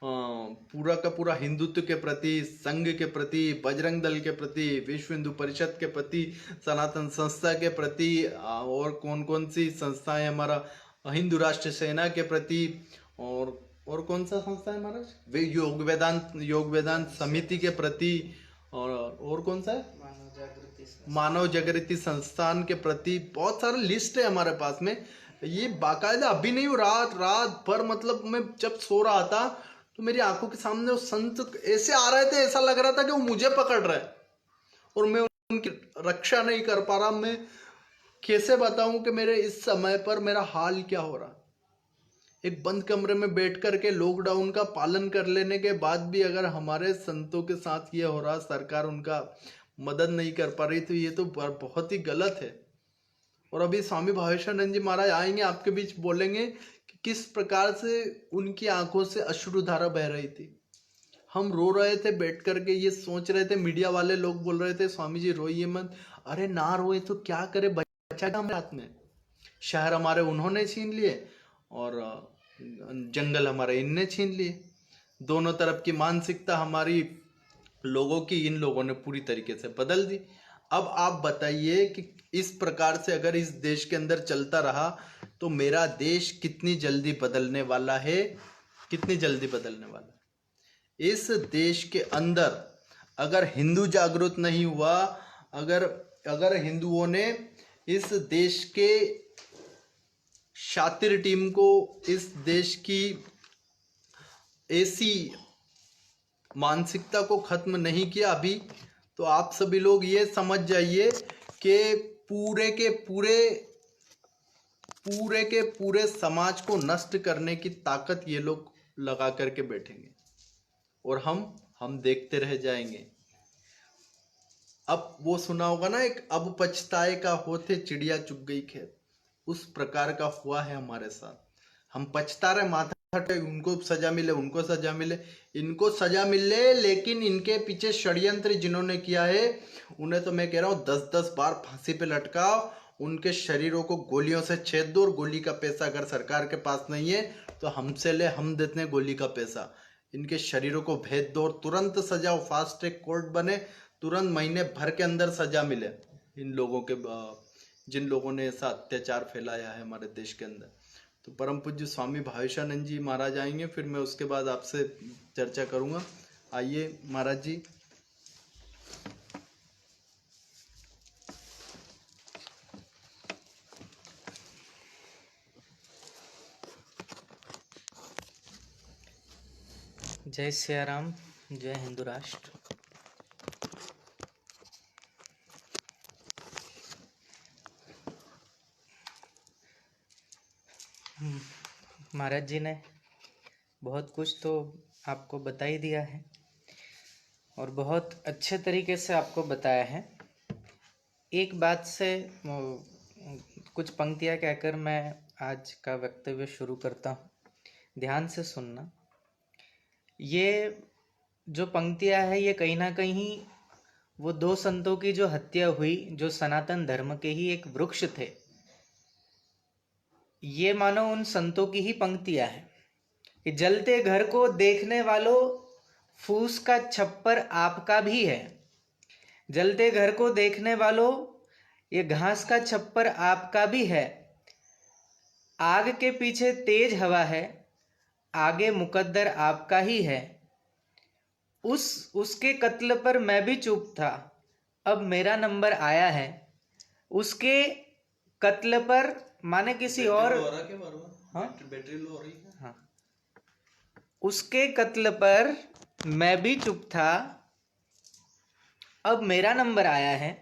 पूरा का पूरा हिंदुत्व के प्रति, संघ के प्रति, बजरंग दल के प्रति, विश्व हिंदू परिषद के प्रति, सनातन संस्था के प्रति, और कौन कौन सी संस्थाएं, हमारा हिंदू राष्ट्र सेना के प्रति, और कौन सा संस्था है हमारा, वे योग वेदांत समिति के प्रति, और कौन सा है, मानव जागृति संस्थान के प्रति। बहुत सारा लिस्ट है हमारे पास में। ये बाकायदा अभी नहीं, रात भर, मतलब मैं जब सो रहा था तो मेरी आंखों के सामने वो संत ऐसे आ रहे थे, ऐसा लग रहा था कि वो मुझे पकड़ रहे और मैं उनकी रक्षा नहीं कर पा रहा। मैं कैसे बताऊं कि मेरे इस समय पर मेरा हाल क्या हो रहा। एक बंद कमरे में बैठ करके लॉकडाउन का पालन कर लेने के बाद भी अगर हमारे संतों के साथ ये हो रहा, सरकार उनका मदद नहीं कर पा रही, तो ये तो बहुत ही गलत है। और अभी स्वामी भावेशानंद जी महाराज आएंगे आपके बीच, बोलेंगे कि किस प्रकार से उनकी आंखों से अश्रुधारा बह रही थी। हम रो रहे थे बैठ करके, ये सोच रहे थे, मीडिया वाले लोग बोल रहे थे स्वामी जी रोइए मत। अरे ना रोए तो क्या करे, बच्चा का हमारे हाथ में, शहर हमारे उन्होंने छीन लिए और जंगल हमारे इनने छीन लिए। दोनों तरफ की मानसिकता हमारी लोगों की इन लोगों ने पूरी तरीके से बदल दी। अब आप बताइए कि इस प्रकार से अगर इस देश के अंदर चलता रहा तो मेरा देश कितनी जल्दी बदलने वाला है, कितनी जल्दी बदलने वाला है। इस देश के अंदर अगर हिंदू जागरूक नहीं हुआ, अगर हिंदुओं ने इस देश के शातिर टीम को, इस देश की ऐसी मानसिकता को खत्म नहीं किया अभी, तो आप सभी लोग ये समझ जाइए कि पूरे के पूरे समाज को नष्ट करने की ताकत ये लोग लगा करके बैठेंगे और हम देखते रह जाएंगे। अब वो सुना होगा ना, एक अब पछताए का होते चिड़िया चुग गई खेत, उस प्रकार का हुआ है हमारे साथ। हम पछता रहे, माथा हटे, उनको सजा मिले, उनको सजा मिले, इनको सजा मिले, लेकिन इनके पीछे षड्यंत्र जिन्होंने किया है उन्हें तो मैं कह रहा हूँ 10-10 बार फांसी पे लटकाओ उनके शरीरों को गोलियों से छेद दो, और गोली का पैसा अगर सरकार के पास नहीं है तो हमसे ले, हम देते हैं गोली का पैसा। इनके शरीरों को भेद दो और तुरंत सजा हो, फास्ट ट्रैक कोर्ट बने, तुरंत महीने भर के अंदर सजा मिले इन लोगों के, जिन लोगों ने ऐसा अत्याचार फैलाया है हमारे देश के अंदर। तो परम पूज्य स्वामी भावेशानंद जी महाराज आएंगे, फिर मैं उसके बाद आपसे चर्चा करूंगा। आइए महाराज जी। जय सिया राम, जय हिंदू राष्ट्र। महाराज जी ने बहुत कुछ तो आपको बता ही दिया है और बहुत अच्छे तरीके से आपको बताया है। एक बात से कुछ पंक्तियाँ कहकर मैं आज का वक्तव्य शुरू करता हूँ, ध्यान से सुनना। ये जो पंक्तियाँ है ये कहीं ना कहीं वो दो संतों की जो हत्या हुई, जो सनातन धर्म के ही एक वृक्ष थे, ये मानो उन संतों की ही पंक्तियाँ हैं कि जलते घर को देखने वालों, फूस का छप्पर आपका भी है। जलते घर को देखने वालों, ये घास का छप्पर आपका भी है। आग के पीछे तेज हवा है, आगे मुकद्दर आपका ही है। उसके कत्ल पर मैं भी चुप था, अब मेरा नंबर आया है। उसके कत्ल पर माने किसी और, हाँ बैटरी लो हो रही है। हाँ, उसके कत्ल पर मैं भी चुप था, अब मेरा नंबर आया है।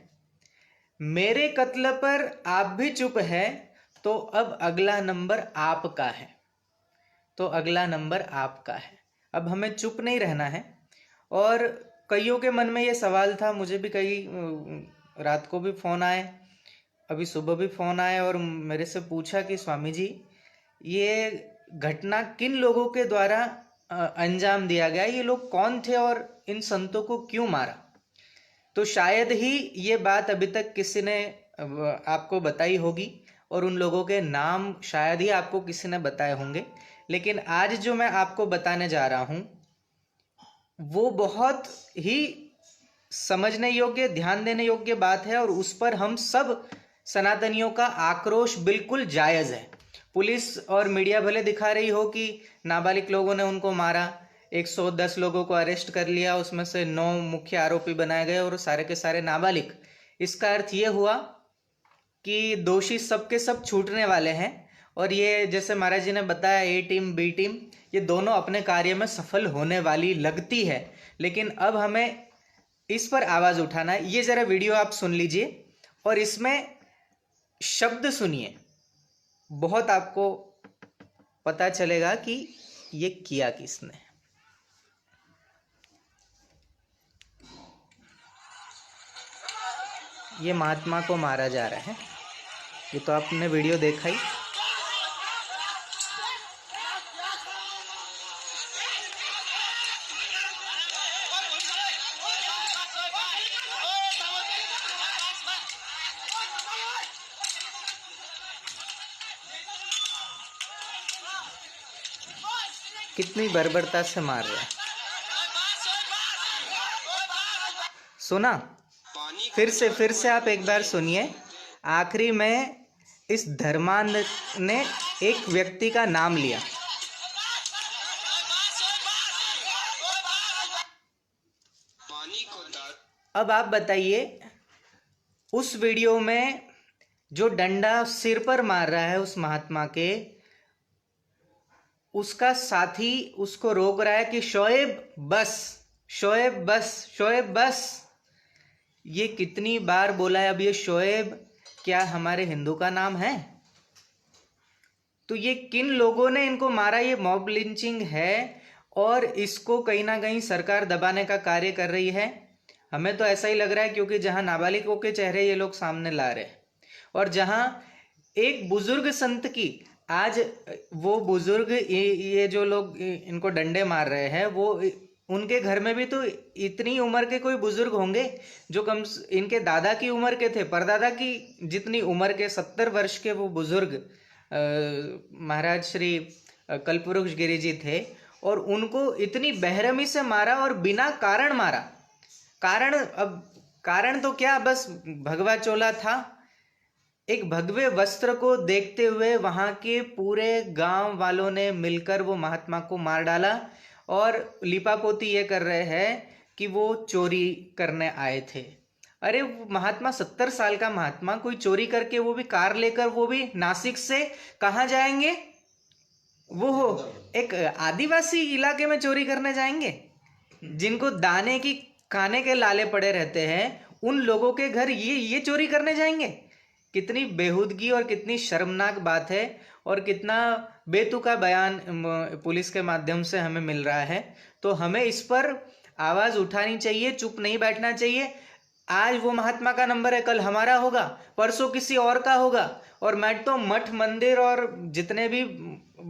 मेरे कत्ल पर आप भी चुप है, तो अब अगला नंबर आपका है। तो अगला नंबर आपका है। अब हमें चुप नहीं रहना है। और कईयों के मन में ये सवाल था, मुझे भी कई रात को भी फ़ोन आए, अभी सुबह भी फ़ोन आए और मेरे से पूछा कि स्वामी जी ये घटना किन लोगों के द्वारा अंजाम दिया गया, ये लोग कौन थे और इन संतों को क्यों मारा। तो शायद ही ये बात अभी तक किसी ने आपको बताई होगी और उन लोगों के नाम शायद ही आपको किसी ने बताए होंगे। लेकिन आज जो मैं आपको बताने जा रहा हूँ वो बहुत ही समझने योग्य, ध्यान देने योग्य बात है और उस पर हम सब सनातनियों का आक्रोश बिल्कुल जायज़ है। पुलिस और मीडिया भले दिखा रही हो कि नाबालिग लोगों ने उनको मारा, 110 लोगों को अरेस्ट कर लिया, उसमें से 9 मुख्य आरोपी बनाए गए और सारे के सारे नाबालिग। इसका अर्थ ये हुआ कि दोषी सब के सब छूटने वाले हैं। और ये जैसे महाराज जी ने बताया, ए टीम बी टीम ये दोनों अपने कार्य में सफल होने वाली लगती है। लेकिन अब हमें इस पर आवाज़ उठाना है। ये ज़रा वीडियो आप सुन लीजिए और इसमें शब्द सुनिए, बहुत आपको पता चलेगा कि ये किया किसने। ये महात्मा को मारा जा रहा है, ये तो आपने वीडियो देखा ही। कितनी बर्बरता से मार रहा है, सुना? फिर से आप एक बार सुनिए। आखिरी में इस धर्मांध ने एक व्यक्ति का नाम लिया। अब आप बताइए, उस वीडियो में जो डंडा सिर पर मार रहा है उस महात्मा के, उसका साथी उसको रोक रहा है कि शोएब बस, शोएब बस, शोएब बस। ये कितनी बार बोला है अब ये शोएब क्या हमारे हिंदू का नाम है? तो ये किन लोगों ने इनको मारा? ये मॉब लिंचिंग है और इसको कहीं ना कहीं सरकार दबाने का कार्य कर रही है। हमें तो ऐसा ही लग रहा है, क्योंकि जहां नाबालिगों के चेहरे ये लोग सामने ला रहे हैं और जहां एक बुजुर्ग संत की, आज वो बुजुर्ग, ये जो लोग इनको डंडे मार रहे हैं, वो उनके घर में भी तो इतनी उम्र के कोई बुजुर्ग होंगे जो इनके दादा की उम्र के थे, परदादा की जितनी उम्र के 70 वर्ष के वो बुजुर्ग महाराज श्री कल्पवृक्ष गिरी जी थे, और उनको इतनी बेरहमी से मारा और बिना कारण मारा। कारण तो क्या, बस भगवा चोला था। एक भगवे वस्त्र को देखते हुए वहां के पूरे गांव वालों ने मिलकर वो महात्मा को मार डाला, और लिपापोती ये कर रहे हैं कि वो चोरी करने आए थे। अरे वो महात्मा 70 साल का महात्मा कोई चोरी करके, वो भी कार लेकर, वो भी नासिक से कहाँ जाएंगे? वो एक आदिवासी इलाके में चोरी करने जाएंगे? जिनको दाने की खाने के लाले पड़े रहते हैं, उन लोगों के घर ये चोरी करने जाएंगे? कितनी बेहूदगी और कितनी शर्मनाक बात है, और कितना बेतुका बयान पुलिस के माध्यम से हमें मिल रहा है। तो हमें इस पर आवाज उठानी चाहिए, चुप नहीं बैठना चाहिए। आज वो महात्मा का नंबर है, कल हमारा होगा, परसों किसी और का होगा। और मैं तो मठ मंदिर और जितने भी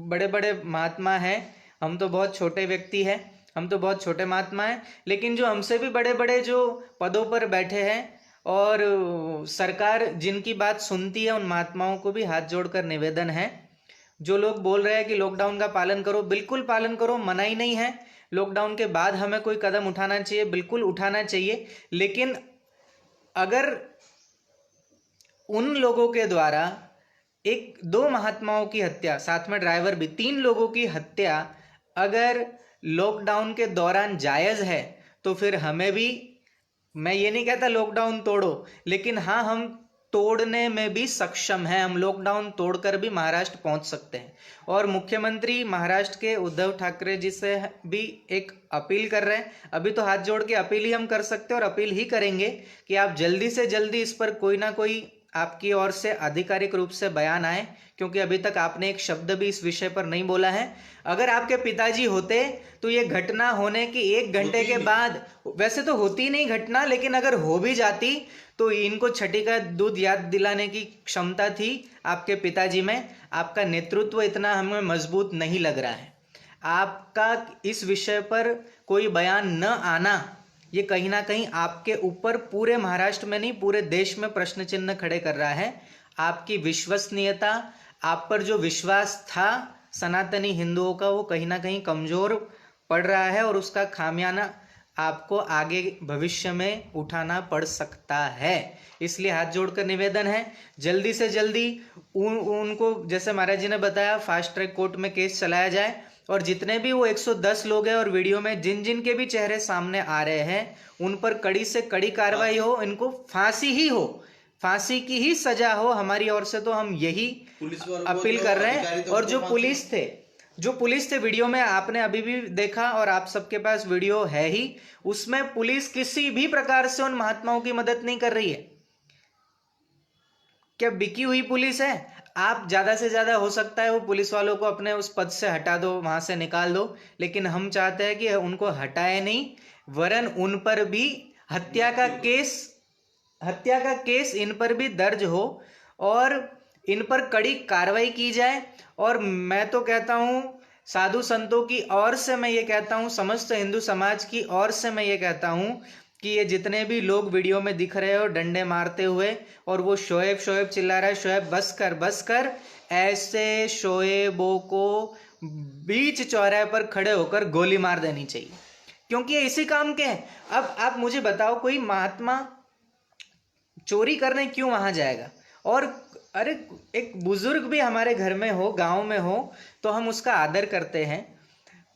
बड़े बड़े महात्मा हैं, हम तो बहुत छोटे व्यक्ति हैं, हम तो बहुत छोटे महात्मा हैं, लेकिन जो हमसे भी बड़े बड़े जो पदों पर बैठे हैं और सरकार जिनकी बात सुनती है, उन महात्माओं को भी हाथ जोड़कर निवेदन है। जो लोग बोल रहे हैं कि लॉकडाउन का पालन करो, बिल्कुल पालन करो, मना ही नहीं है। लॉकडाउन के बाद हमें कोई कदम उठाना चाहिए, बिल्कुल उठाना चाहिए। लेकिन अगर उन लोगों के द्वारा 1-2 महात्माओं की हत्या, साथ में ड्राइवर भी, 3 लोगों की हत्या अगर लॉकडाउन के दौरान जायज है, तो फिर हमें भी, मैं ये नहीं कहता लॉकडाउन तोड़ो, लेकिन हाँ, हम तोड़ने में भी सक्षम हैं। हम लॉकडाउन तोड़कर भी महाराष्ट्र पहुंच सकते हैं। और मुख्यमंत्री महाराष्ट्र के उद्धव ठाकरे जी से भी एक अपील कर रहे हैं। अभी तो हाथ जोड़ के अपील ही हम कर सकते हैं, और अपील ही करेंगे कि आप जल्दी से जल्दी इस पर कोई ना कोई आपकी ओर से आधिकारिक रूप से बयान आए, क्योंकि अभी तक आपने एक शब्द भी इस विषय पर नहीं बोला है। अगर आपके पिताजी होते तो ये घटना होने के 1 घंटे के बाद, वैसे तो होती नहीं घटना, लेकिन अगर हो भी जाती तो इनको छठी का दूध याद दिलाने की क्षमता थी आपके पिताजी में। आपका नेतृत्व इतना हमें मजबूत नहीं लग रहा है। आपका इस विषय पर कोई बयान न आना, ये कहीं ना कहीं आपके ऊपर, पूरे महाराष्ट्र में नहीं पूरे देश में प्रश्न चिन्ह खड़े कर रहा है। आपकी विश्वसनीयता, आप पर जो विश्वास था सनातनी हिंदुओं का, वो कहीं ना कहीं कमजोर पड़ रहा है, और उसका खामियाना आपको आगे भविष्य में उठाना पड़ सकता है। इसलिए हाथ जोड़कर निवेदन है, जल्दी से जल्दी उनको, जैसे महाराज जी ने बताया, फास्ट ट्रैक कोर्ट में केस चलाया जाए, और जितने भी वो 110 लोग हैं और वीडियो में जिन जिन के भी चेहरे सामने आ रहे हैं, उन पर कड़ी से कड़ी कार्रवाई हो, इनको फांसी ही हो, फांसी की ही सजा हो। हमारी ओर से तो हम यही अपील कर रहे हैं। और जो पुलिस थे वीडियो में, आपने अभी भी देखा और आप सबके पास वीडियो है ही, उसमें पुलिस किसी भी प्रकार से उन महात्माओं की मदद नहीं कर रही है। क्या बिकी हुई पुलिस है? आप ज्यादा से ज्यादा हो सकता है वो पुलिस वालों को अपने उस पद से हटा दो, वहां से निकाल दो, लेकिन हम चाहते हैं कि उनको हटाए नहीं, वरन उन पर भी हत्या का केस इन पर भी दर्ज हो, और इन पर कड़ी कार्रवाई की जाए। और मैं तो कहता हूं, साधु संतों की ओर से मैं ये कहता हूं, समस्त हिंदू समाज की ओर से मैं ये कहता हूं कि ये जितने भी लोग वीडियो में दिख रहे हो डंडे मारते हुए, और वो शोएब चिल्ला रहा है, शोएब बस कर, ऐसे शोएबों को बीच चौराहे पर खड़े होकर गोली मार देनी चाहिए, क्योंकि ये इसी काम के हैं। अब आप मुझे बताओ, कोई महात्मा चोरी करने क्यों वहां जाएगा? और अरे, एक बुजुर्ग भी हमारे घर में हो, गांव में हो, तो हम उसका आदर करते हैं।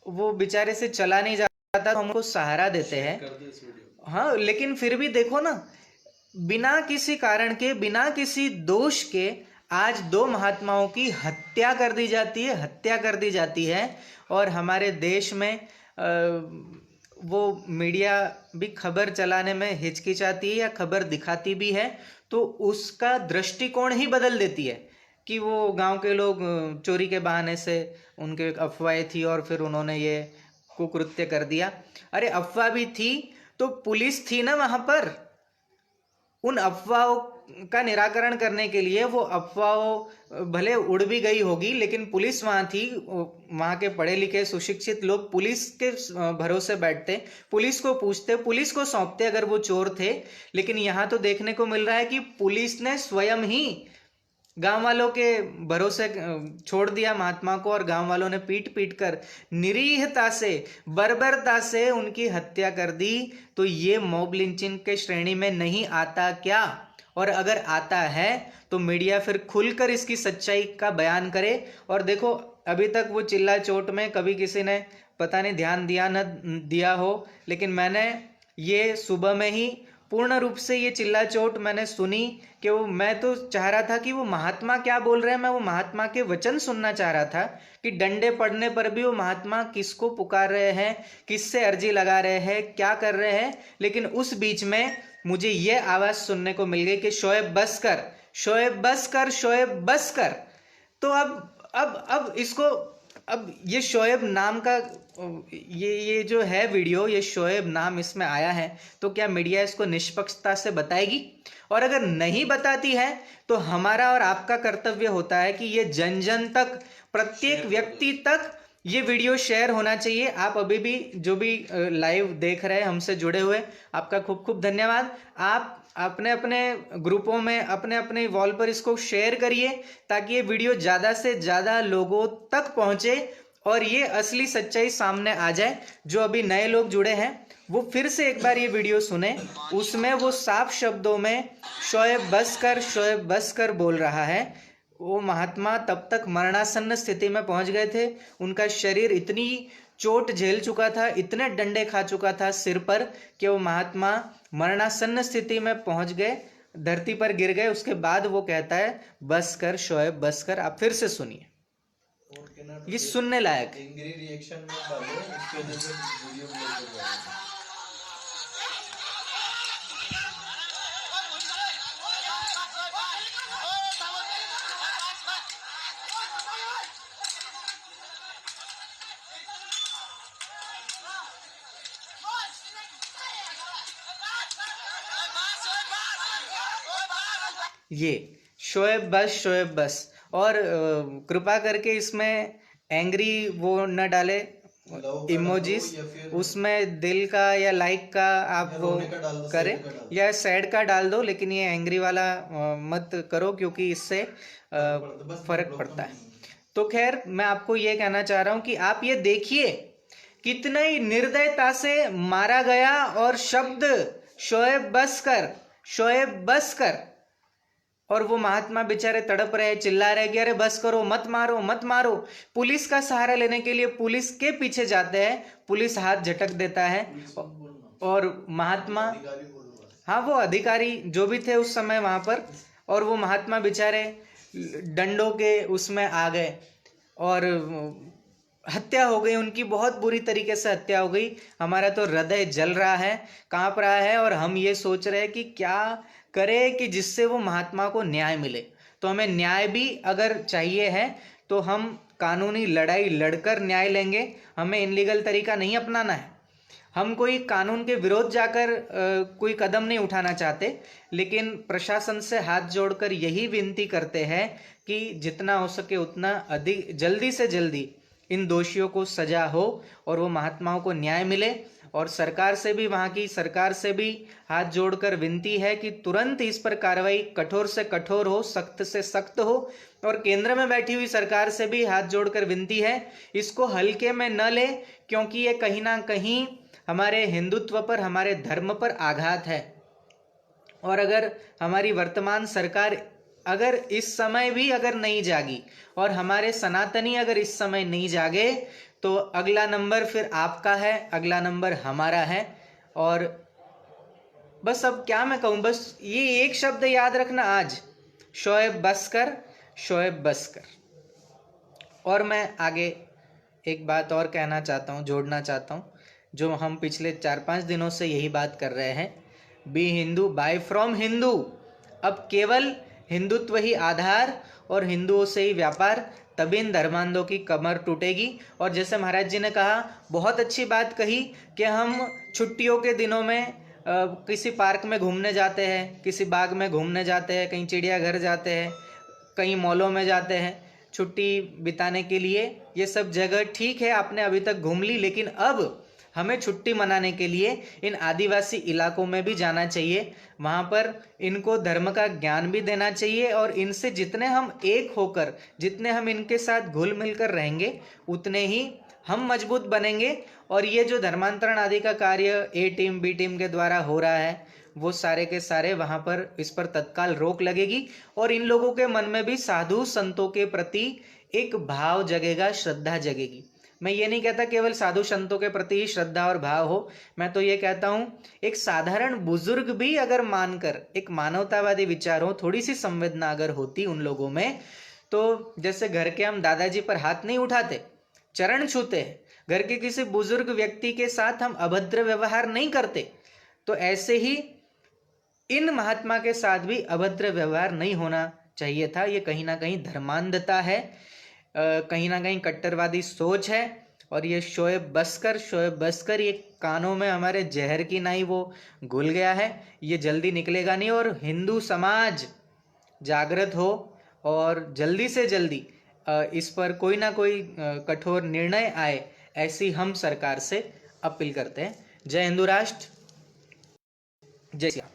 वो बेचारे से चला नहीं जाता तो हम उसको सहारा देते हैं। हाँ, लेकिन फिर भी देखो ना, बिना किसी कारण के, बिना किसी दोष के आज 2 महात्माओं की हत्या कर दी जाती है। और हमारे देश में वो मीडिया भी खबर चलाने में हिचकिचाती है या खबर दिखाती भी है, तो उसका दृष्टिकोण ही बदल देती है कि वो गांव के लोग चोरी के बहाने से, उनके अफवाहें थी और फिर उन्होंने ये कुकृत्य कर दिया। अरे अफवाह भी थी तो पुलिस थी ना वहां पर, उन अफवाहों का निराकरण करने के लिए वो अफवाहों भले उड़ भी गई होगी, लेकिन पुलिस वहाँ थी, वहाँ के पढ़े लिखे सुशिक्षित लोग पुलिस के भरोसे बैठते, पुलिस को पूछते, पुलिस को सौंपते अगर वो चोर थे। लेकिन यहाँ तो देखने को मिल रहा है कि पुलिस ने स्वयं ही गांव वालों के भरोसे छोड़ दिया महात्मा को, और गांव वालों ने पीट पीट कर निरीहता से, बर्बरता से उनकी हत्या कर दी। तो ये मॉब लिंचिंग के श्रेणी में नहीं आता क्या? और अगर आता है तो मीडिया फिर खुलकर इसकी सच्चाई का बयान करे। और देखो, अभी तक वो चिल्ला चोट में कभी किसी ने पता नहीं ध्यान दिया न दिया हो, लेकिन मैंने ये सुबह में ही पूर्ण रूप से ये चिल्ला चोट मैंने सुनी कि वो, मैं तो चाह रहा था कि वो महात्मा क्या बोल रहे हैं, मैं वो महात्मा के वचन सुनना चाह रहा था कि डंडे पड़ने पर भी वो महात्मा किसको पुकार रहे हैं, किससे अर्जी लगा रहे हैं, क्या कर रहे हैं। लेकिन उस बीच में मुझे ये आवाज़ सुनने को मिल गई कि शोएब बस कर, शोएब बस कर, शोएब बस कर। तो अब इसको, अब ये शोएब नाम का ये जो है वीडियो, ये शोएब नाम इसमें आया है, तो क्या मीडिया इसको निष्पक्षता से बताएगी? और अगर नहीं बताती है तो हमारा और आपका कर्तव्य होता है कि ये जन जन तक, प्रत्येक व्यक्ति तक ये वीडियो शेयर होना चाहिए। आप अभी भी जो भी लाइव देख रहे हैं, हमसे जुड़े हुए, आपका खूब खूब धन्यवाद। आप अपने अपने ग्रुपों में, अपने अपने वॉल पर इसको शेयर करिए ताकि ये वीडियो ज़्यादा से ज़्यादा लोगों तक पहुँचे और ये असली सच्चाई सामने आ जाए। जो अभी नए लोग जुड़े हैं वो फिर से एक बार ये वीडियो सुने, उसमें वो साफ शब्दों में शोएब बस कर, शोएब बस कर बोल रहा है। वो महात्मा तब तक मरणासन्न स्थिति में पहुंच गए थे, उनका शरीर इतनी चोट झेल चुका था, इतने डंडे खा चुका था सिर पर कि वो महात्मा मरणासन्न स्थिति में पहुंच गए, धरती पर गिर गए। उसके बाद वो कहता है बस कर शोएब बस कर। आप फिर से सुनिए, ये सुनने लायक है। एंग्री रिएक्शन में डालो, उसके वजह से वीडियो ब्लॉक हो जाएगा। ये शोएब बस, शोएब बस। और कृपा करके इसमें एंग्री वो न डाले इमोजीज, उसमें दिल का या लाइक का आप वो करें, या सैड का डाल दो, लेकिन ये एंग्री वाला मत करो क्योंकि इससे फर्क पड़ता है। तो खैर, मैं आपको ये कहना चाह रहा हूँ कि आप ये देखिए कितनी निर्दयता से मारा गया, और शब्द शोएब बस कर, शोएब बस कर। और वो महात्मा बेचारे तड़प रहे, चिल्ला रहे कि अरे बस करो, मत मारो, मत मारो। पुलिस का सहारा लेने के लिए पुलिस के पीछे जाते हैं, पुलिस हाथ झटक देता है, और महात्मा, हाँ वो अधिकारी जो भी थे उस समय वहाँ पर, और वो महात्मा बेचारे डंडों के उसमें आ गए और हत्या हो गई उनकी, बहुत बुरी तरीके से हत्या हो गई। हमारा तो हृदय जल रहा है, कांप रहा है, और हम ये सोच रहे हैं कि क्या करे कि जिससे वो महात्मा को न्याय मिले। तो हमें न्याय भी अगर चाहिए है तो हम कानूनी लड़ाई लड़कर न्याय लेंगे, हमें इनलीगल तरीका नहीं अपनाना है। हम कोई कानून के विरोध जाकर कोई कदम नहीं उठाना चाहते, लेकिन प्रशासन से हाथ जोड़कर यही विनती करते हैं कि जितना हो सके उतना अधिक जल्दी से जल्दी इन दोषियों को सजा हो और वो महात्माओं को न्याय मिले। और सरकार से भी, वहाँ की सरकार से भी हाथ जोड़कर विनती है कि तुरंत इस पर कार्रवाई कठोर से कठोर हो, सख्त से सख्त हो। और केंद्र में बैठी हुई सरकार से भी हाथ जोड़कर विनती है, इसको हल्के में न ले, क्योंकि ये कहीं ना कहीं हमारे हिंदुत्व पर, हमारे धर्म पर आघात है। और अगर हमारी वर्तमान सरकार अगर इस समय भी अगर नहीं जागी, और हमारे सनातनी अगर इस समय नहीं जागे, तो अगला नंबर फिर आपका है, अगला नंबर हमारा है। और बस अब क्या मैं कहूँ, बस ये एक शब्द याद रखना आज, शोएब बस कर, शोएब बस कर। और मैं आगे एक बात और कहना चाहता हूँ, जोड़ना चाहता हूँ, जो हम पिछले 4-5 दिनों से यही बात कर रहे हैं, be Hindu buy from Hindu. अब केवल हिंदुत्व ही आधार और हिंदुओं से ही व्यापार, तभी इन धर्मांधों की कमर टूटेगी। और जैसे महाराज जी ने कहा, बहुत अच्छी बात कही कि हम छुट्टियों के दिनों में किसी पार्क में घूमने जाते हैं, किसी बाग में घूमने जाते हैं, कहीं चिड़ियाघर जाते हैं, कहीं मॉलों में जाते हैं छुट्टी बिताने के लिए। ये सब जगह ठीक है, आपने अभी तक घूम ली, लेकिन अब हमें छुट्टी मनाने के लिए इन आदिवासी इलाकों में भी जाना चाहिए। वहाँ पर इनको धर्म का ज्ञान भी देना चाहिए और इनसे जितने हम एक होकर, जितने हम इनके साथ घुल मिल कर रहेंगे, उतने ही हम मजबूत बनेंगे। और ये जो धर्मांतरण आदि का कार्य ए टीम बी टीम के द्वारा हो रहा है, वो सारे के सारे वहाँ पर इस पर तत्काल रोक लगेगी और इन लोगों के मन में भी साधु संतों के प्रति एक भाव जगेगा, श्रद्धा जगेगी। मैं ये नहीं कहता केवल साधु संतों के प्रति ही श्रद्धा और भाव हो, मैं तो ये कहता हूँ एक साधारण बुजुर्ग भी अगर मानकर, एक मानवतावादी विचार हो, थोड़ी सी संवेदना अगर होती उन लोगों में, तो जैसे घर के हम दादाजी पर हाथ नहीं उठाते, चरण छूते हैं, घर के किसी बुजुर्ग व्यक्ति के साथ हम अभद्र व्यवहार नहीं करते, तो ऐसे ही इन महात्मा के साथ भी अभद्र व्यवहार नहीं होना चाहिए था। ये कहीं ना कहीं धर्मांधता है, कहीं ना कहीं कट्टरवादी सोच है। और ये शोएब बसकर ये कानों में हमारे जहर की नाई वो घुल गया है, ये जल्दी निकलेगा नहीं। और हिंदू समाज जागृत हो और जल्दी से जल्दी इस पर कोई ना कोई कठोर निर्णय आए, ऐसी हम सरकार से अपील करते हैं। जय हिंदू राष्ट्र, जय श्री राम।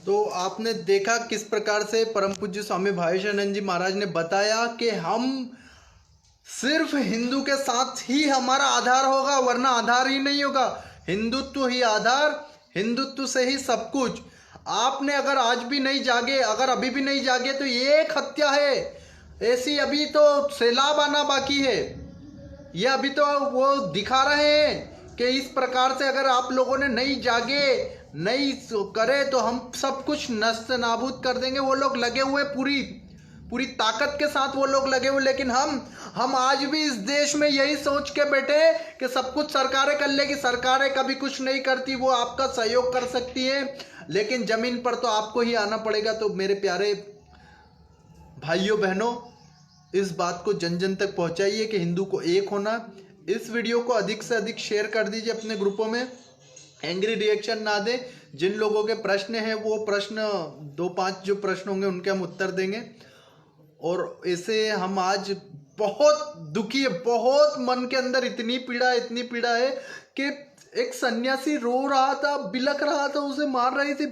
तो आपने देखा किस प्रकार से परम पूज्य स्वामी भावेशानंद जी महाराज ने बताया कि हम सिर्फ हिंदू के साथ ही हमारा आधार होगा, वरना आधार ही नहीं होगा। हिंदुत्व ही आधार, हिंदुत्व से ही सब कुछ। आपने अगर आज भी नहीं जागे, अगर अभी भी नहीं जागे, तो ये एक हत्या है ऐसी। अभी तो सैलाब आना बाकी है। ये अभी तो वो दिखा रहे हैं कि इस प्रकार से अगर आप लोगों ने नहीं जागे, नहीं करे, तो हम सब कुछ नष्ट नाबूद कर देंगे। वो लोग लगे हुए पूरी ताकत के साथ वो लोग लगे हुए, लेकिन हम आज भी इस देश में यही सोच के बैठे हैं कि सब कुछ सरकारें कर लेगी। सरकारें कभी कुछ नहीं करती, वो आपका सहयोग कर सकती है, लेकिन जमीन पर तो आपको ही आना पड़ेगा। तो मेरे प्यारे भाइयों बहनों, इस बात को जन जन तक पहुंचाइए कि हिंदू को एक होना। इस वीडियो को अधिक से अधिक शेयर कर दीजिए अपने ग्रुपों में। एंग्री रिएक्शन ना दें। जिन लोगों के प्रश्न हैं वो प्रश्न 2-5 जो प्रश्न होंगे उनके हम उत्तर देंगे। और ऐसे हम आज बहुत दुखी है, बहुत मन के अंदर इतनी पीड़ा है कि एक सन्यासी रो रहा था, बिलख रहा था, उसे मार रही थी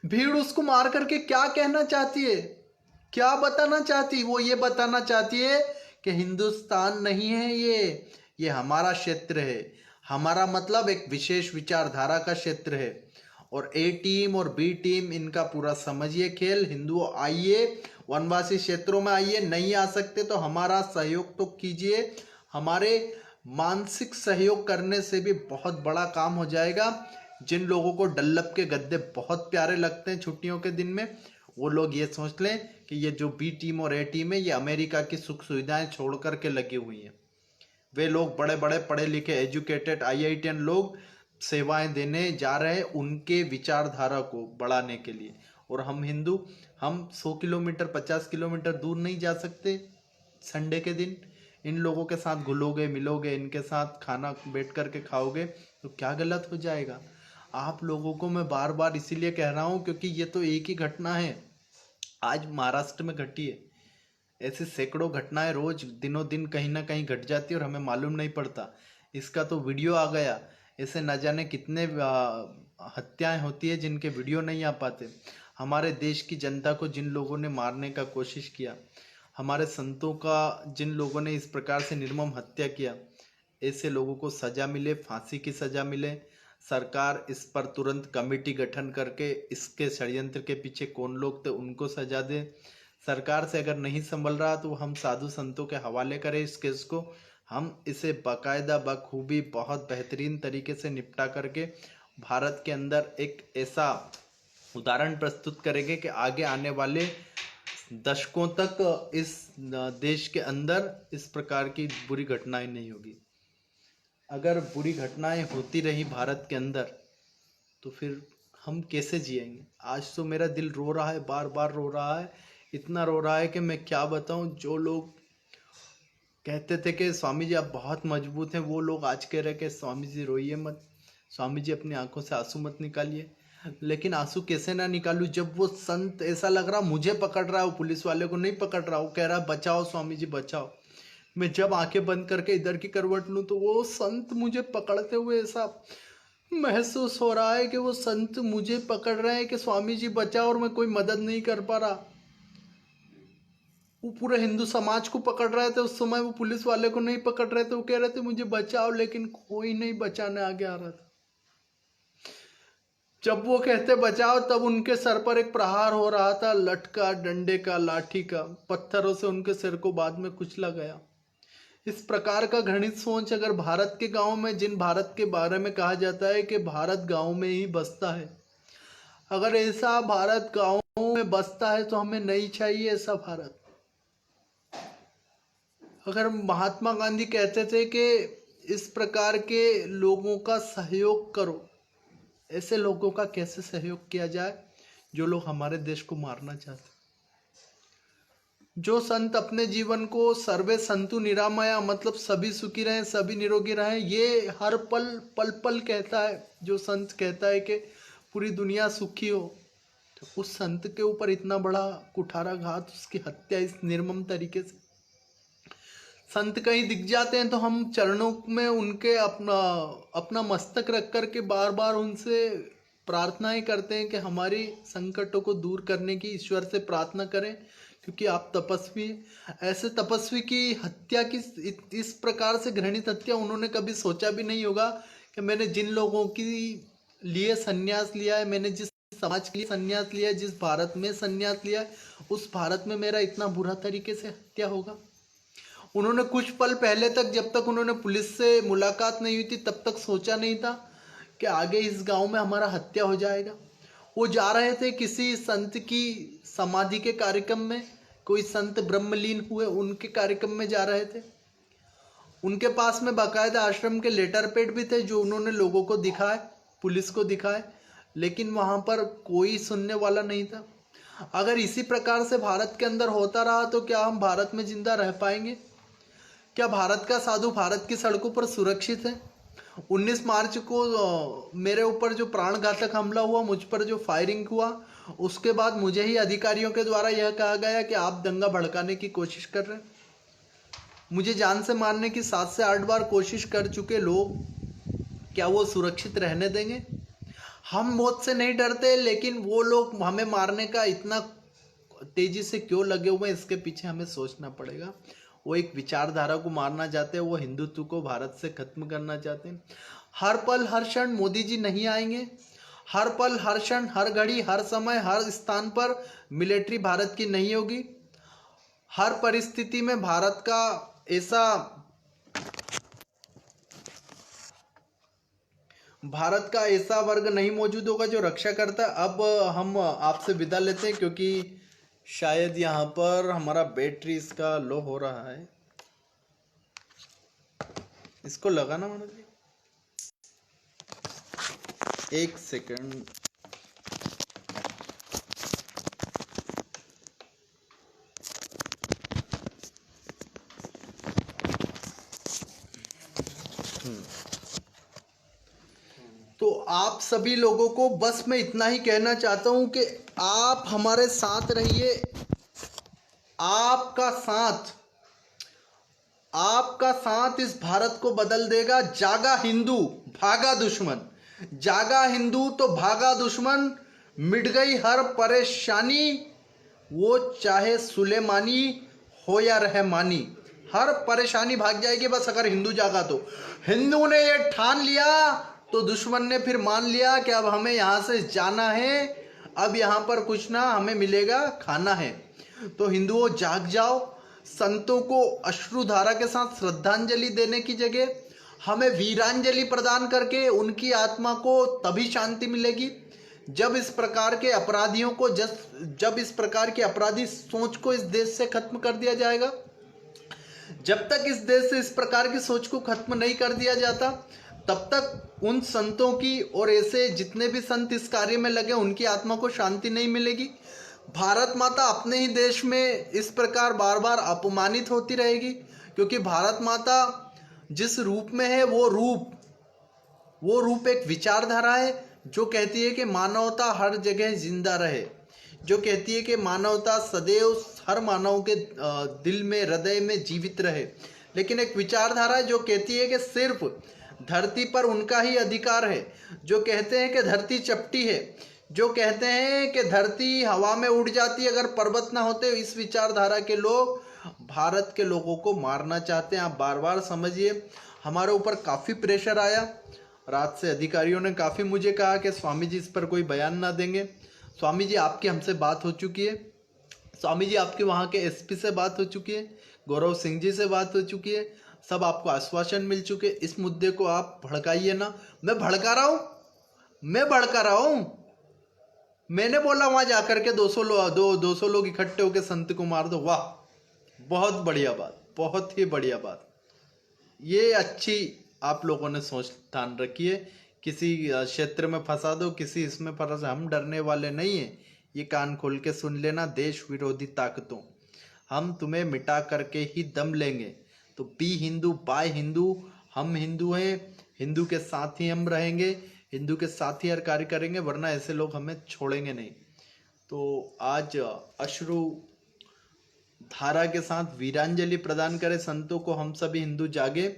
भीड़ उसको मार करके क्या कहना चाहती है, क्या बताना चाहती? वो ये बताना चाहती है कि हिंदुस्तान नहीं है ये हमारा क्षेत्र है। हमारा मतलब एक विशेष विचारधारा का क्षेत्र है। और ए टीम और बी टीम, इनका पूरा समझिए खेल। हिंदुओं आइए, वनवासी क्षेत्रों में आइए, नहीं आ सकते तो हमारा सहयोग तो कीजिए। हमारे मानसिक सहयोग करने से भी बहुत बड़ा काम हो जाएगा। जिन लोगों को डल्लप के गद्दे बहुत प्यारे लगते हैं छुट्टियों के दिन में, वो लोग ये सोच लें कि ये जो बी टीम और ए टीम है, ये अमेरिका की सुख सुविधाएं छोड़ करके लगी हुई हैं। वे लोग बड़े बड़े पढ़े लिखे एजुकेटेड IITian लोग सेवाएं देने जा रहे हैं उनके विचारधारा को बढ़ाने के लिए। और हम हिंदू, हम 100 किलोमीटर 50 किलोमीटर दूर नहीं जा सकते संडे के दिन। इन लोगों के साथ घुलोगे मिलोगे, इनके साथ खाना बैठ करके खाओगे तो क्या गलत हो जाएगा? आप लोगों को मैं बार बार इसीलिए कह रहा हूँ क्योंकि ये तो एक ही घटना है, आज महाराष्ट्र में घटी है। ऐसे सैकड़ों घटनाएं रोज दिनों दिन कहीं ना कहीं घट जाती है और हमें मालूम नहीं पड़ता। इसका तो वीडियो आ गया, ऐसे न जाने कितने हत्याएं होती है जिनके वीडियो नहीं आ पाते। हमारे देश की जनता को जिन लोगों ने मारने का कोशिश किया, हमारे संतों का जिन लोगों ने इस प्रकार से निर्मम हत्या किया, ऐसे लोगों को सजा मिले, फांसी की सजा मिले। सरकार इस पर तुरंत कमेटी गठन करके इसके षड्यंत्र के पीछे कौन लोग थे उनको सजा दे। सरकार से अगर नहीं संभल रहा तो हम साधु संतों के हवाले करें इस केस को। हम इसे बाकायदा बखूबी बहुत बेहतरीन तरीके से निपटा करके भारत के अंदर एक ऐसा उदाहरण प्रस्तुत करेंगे कि आगे आने वाले दशकों तक इस देश के अंदर इस प्रकार की बुरी घटनाएं नहीं होगी। अगर बुरी घटनाएं होती रही भारत के अंदर तो फिर हम कैसे जिएंगे? आज तो मेरा दिल रो रहा है, बार बार रो रहा है, इतना रो रहा है कि मैं क्या बताऊं। जो लोग कहते थे कि स्वामी जी आप बहुत मजबूत हैं, वो लोग आज कह रहे कि स्वामी जी रोइए मत, स्वामी जी अपनी आंखों से आंसू मत निकालिए। लेकिन आंसू कैसे ना निकालूं जब वो संत ऐसा लग रहा मुझे पकड़ रहा है, वो पुलिस वाले को नहीं पकड़ रहा, वो कह रहा बचाओ स्वामी जी बचाओ। मैं जब आंखें बंद करके इधर की करवट लूं तो वो संत मुझे पकड़ते हुए ऐसा महसूस हो रहा है कि वो संत मुझे पकड़ रहे हैं कि स्वामी जी बचाओ, और मैं कोई मदद नहीं कर पा रहा। वो पूरे हिंदू समाज को पकड़ रहे थे उस समय, वो पुलिस वाले को नहीं पकड़ रहे थे, वो कह रहे थे मुझे बचाओ, लेकिन कोई नहीं बचाने आगे आ रहा था। जब वो कहते बचाओ तब उनके सर पर एक प्रहार हो रहा था, लटका, डंडे का, लाठी का, पत्थरों से उनके सिर को बाद में कुचला गया। इस प्रकार का घृणित सोच अगर भारत के गांव में, जिन भारत के बारे में कहा जाता है कि भारत गांव में ही बसता है, अगर ऐसा भारत गांव में बसता है तो हमें नहीं चाहिए ऐसा भारत। अगर महात्मा गांधी कहते थे कि इस प्रकार के लोगों का सहयोग करो, ऐसे लोगों का कैसे सहयोग किया जाए जो लोग हमारे देश को मारना चाहते। जो संत अपने जीवन को सर्वे संतु निरामया, मतलब सभी सुखी रहें, सभी निरोगी रहें, ये हर पल पल पल कहता है, जो संत कहता है कि पूरी दुनिया सुखी हो, तो उस संत के ऊपर इतना बड़ा कुठाराघात, उसकी हत्या इस निर्मम तरीके से। संत कहीं दिख जाते हैं तो हम चरणों में उनके अपना मस्तक रख करके बार बार उनसे प्रार्थनाएं करते हैं कि हमारी संकटों को दूर करने की ईश्वर से प्रार्थना करें, क्योंकि आप तपस्वी हैं। ऐसे तपस्वी की हत्या की, इस प्रकार से घृणित हत्या उन्होंने कभी सोचा भी नहीं होगा कि मैंने जिन लोगों के लिए संन्यास लिया है, मैंने जिस समाज के लिए संन्यास लिया है, जिस भारत में संन्यास लिया है, उस भारत में मेरा इतना बुरा तरीके से हत्या होगा। उन्होंने कुछ पल पहले तक, जब तक उन्होंने पुलिस से मुलाकात नहीं हुई थी, तब तक सोचा नहीं था कि आगे इस गांव में हमारा हत्या हो जाएगा। वो जा रहे थे किसी संत की समाधि के कार्यक्रम में, कोई संत ब्रह्मलीन हुए उनके कार्यक्रम में जा रहे थे। उनके पास में बाकायदा आश्रम के लेटर पैड भी थे जो उन्होंने लोगों को दिखाए, पुलिस को दिखाए, लेकिन वहां पर कोई सुनने वाला नहीं था। अगर इसी प्रकार से भारत के अंदर होता रहा तो क्या हम भारत में जिंदा रह पाएंगे? क्या भारत का साधु भारत की सड़कों पर सुरक्षित है? 19 मार्च को मेरे ऊपर जो प्राणघातक हमला हुआ, मुझ पर जो फायरिंग हुआ, उसके बाद मुझे ही अधिकारियों के द्वारा यह कहा गया कि आप दंगा भड़काने की कोशिश कर रहे हैं। मुझे जान से मारने की 7 से 8 बार कोशिश कर चुके लोग, क्या वो सुरक्षित रहने देंगे? हम मौत से नहीं डरते, लेकिन वो लोग हमें मारने का इतना तेजी से क्यों लगे हुए हैं, इसके पीछे हमें सोचना पड़ेगा। वो एक विचारधारा को मारना चाहते हैं, वो हिंदुत्व को भारत से खत्म करना चाहते हैं। हर पल हर क्षण मोदी जी नहीं आएंगे, हर पल हर क्षण हर घड़ी हर समय हर स्थान पर मिलिट्री भारत की नहीं होगी। हर परिस्थिति में भारत का ऐसा वर्ग नहीं मौजूद होगा जो रक्षा करता है। अब हम आपसे विदा लेते हैं, क्योंकि शायद यहाँ पर हमारा बैटरी इसका लो हो रहा है। इसको लगाना मैडम जी, 1 सेकंड। तो आप सभी लोगों को बस मैं इतना ही कहना चाहता हूं कि आप हमारे साथ रहिए। आपका साथ इस भारत को बदल देगा। जागा हिंदू, भागा दुश्मन। जागा हिंदू तो भागा दुश्मन। मिट गई हर परेशानी, वो चाहे सुलेमानी हो या रहमानी। हर परेशानी भाग जाएगी बस अगर हिंदू जागा तो। हिंदू ने ये ठान लिया तो दुश्मन ने फिर मान लिया कि अब हमें यहाँ से जाना है, अब यहाँ पर कुछ ना हमें मिलेगा, खाना है। तो हिंदुओं जाग जाओ। संतों को अश्रुधारा के साथ श्रद्धांजलि देने की जगह हमें वीरांजलि प्रदान करके उनकी आत्मा को तभी शांति मिलेगी जब इस प्रकार के अपराधियों को जब इस प्रकार की अपराधी सोच को इस देश से खत्म कर दिया जाएगा। जब तक इस देश से इस प्रकार की सोच को खत्म नहीं कर दिया जाता, तब तक उन संतों की और ऐसे जितने भी संत इस कार्य में लगे उनकी आत्मा को शांति नहीं मिलेगी। भारत माता अपने ही देश में इस प्रकार बार बार अपमानित होती रहेगी, क्योंकि भारत माता जिस रूप में है वो रूप एक विचारधारा है जो कहती है कि मानवता हर जगह जिंदा रहे, जो कहती है कि मानवता सदैव हर मानव के दिल में, हृदय में जीवित रहे। लेकिन एक विचारधारा है जो कहती है कि सिर्फ धरती पर उनका ही अधिकार है, जो कहते हैं कि धरती चपटी है, जो कहते हैं कि धरती हवा में उड़ जाती अगर पर्वत ना होते। इस विचारधारा के लोग भारत के लोगों को मारना चाहते हैं। आप बार बार समझिए, हमारे ऊपर काफ़ी प्रेशर आया, रात से अधिकारियों ने काफ़ी मुझे कहा कि स्वामी जी इस पर कोई बयान ना देंगे। स्वामी जी आपकी हमसे बात हो चुकी है, स्वामी जी आपके वहाँ के एसपी से बात हो चुकी है, गौरव सिंह जी से बात हो चुकी है, सब आपको आश्वासन मिल चुके। इस मुद्दे को आप भड़काइए ना। मैं भड़का रहा हूँ। मैंने बोला वहां जाकर के 200 लोग इकट्ठे होकर संत को मार दो। वाह, बहुत बढ़िया बात, बहुत ही बढ़िया बात। ये अच्छी आप लोगों ने सोच ठान रखी है। किसी क्षेत्र में फंसा दो, किसी इसमें फंसा, हम डरने वाले नहीं हैं। ये कान खोल के सुन लेना, देश विरोधी ताकतों, हम तुम्हें मिटा करके ही दम लेंगे। तो बी हिंदू बाय हिंदू, हम हिंदू हैं, हिंदू के साथ ही हम रहेंगे, हिंदू के साथ ही हर कार्य करेंगे, वरना ऐसे लोग हमें छोड़ेंगे नहीं। तो आज अश्रु धारा के साथ वीरांजलि प्रदान करें संतों को। हम सभी हिंदू जागे।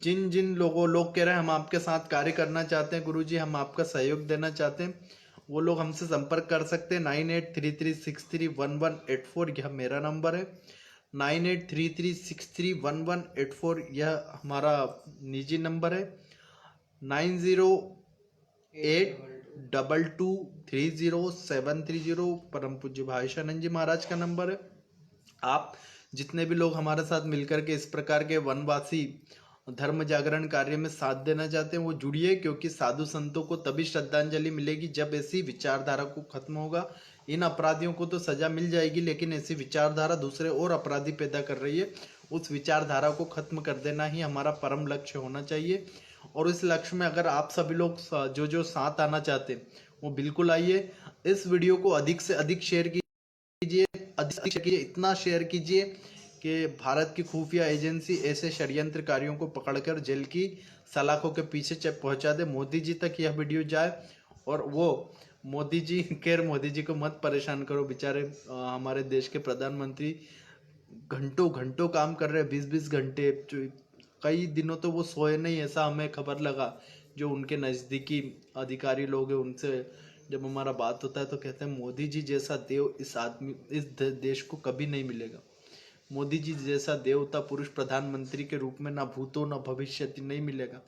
जिन जिन लोग कह रहे हैं हम आपके साथ कार्य करना चाहते हैं गुरुजी, हम आपका सहयोग देना चाहते हैं, वो लोग हमसे संपर्क कर सकते हैं। 9833631184 यह मेरा नंबर है। 9833631184 यह हमारा निजी नंबर है। 9082230730 परम पूज्य भाई शानंद जी महाराज का नंबर है। आप जितने भी लोग हमारे साथ मिलकर के इस प्रकार के वनवासी धर्म जागरण कार्य में साथ देना चाहते हैं वो जुड़िए, क्योंकि साधु संतों को तभी श्रद्धांजलि मिलेगी जब ऐसी विचारधारा को खत्म होगा। इन अपराधियों को तो सजा मिल जाएगी, लेकिन ऐसी विचारधारा दूसरे और अपराधी पैदा कर रही है। उस विचारधारा को खत्म कर देना ही हमारा परम लक्ष्य होना चाहिए। और इस लक्ष्य में अगर आप सभी लोग जो साथ आना चाहते हैं वो बिल्कुल आइए। इस वीडियो को अधिक से अधिक शेयर कीजिए, इतना शेयर कीजिए कि भारत की खुफिया एजेंसी ऐसे षड्यंत्रकारियों को पकड़कर जेल की सलाखों के पीछे पहुंचा दे। मोदी जी तक यह वीडियो जाए। और वो मोदी जी को मत परेशान करो, बेचारे हमारे देश के प्रधानमंत्री घंटों काम कर रहे हैं, 20 घंटे, कई दिनों तो वो सोए नहीं, ऐसा हमें खबर लगा। जो उनके नज़दीकी अधिकारी लोग हैं उनसे जब हमारा बात होता है तो कहते हैं मोदी जी जैसा देव इस देश को कभी नहीं मिलेगा। मोदी जी जैसा देवता पुरुष प्रधानमंत्री के रूप में ना भूतो ना भविष्य नहीं मिलेगा।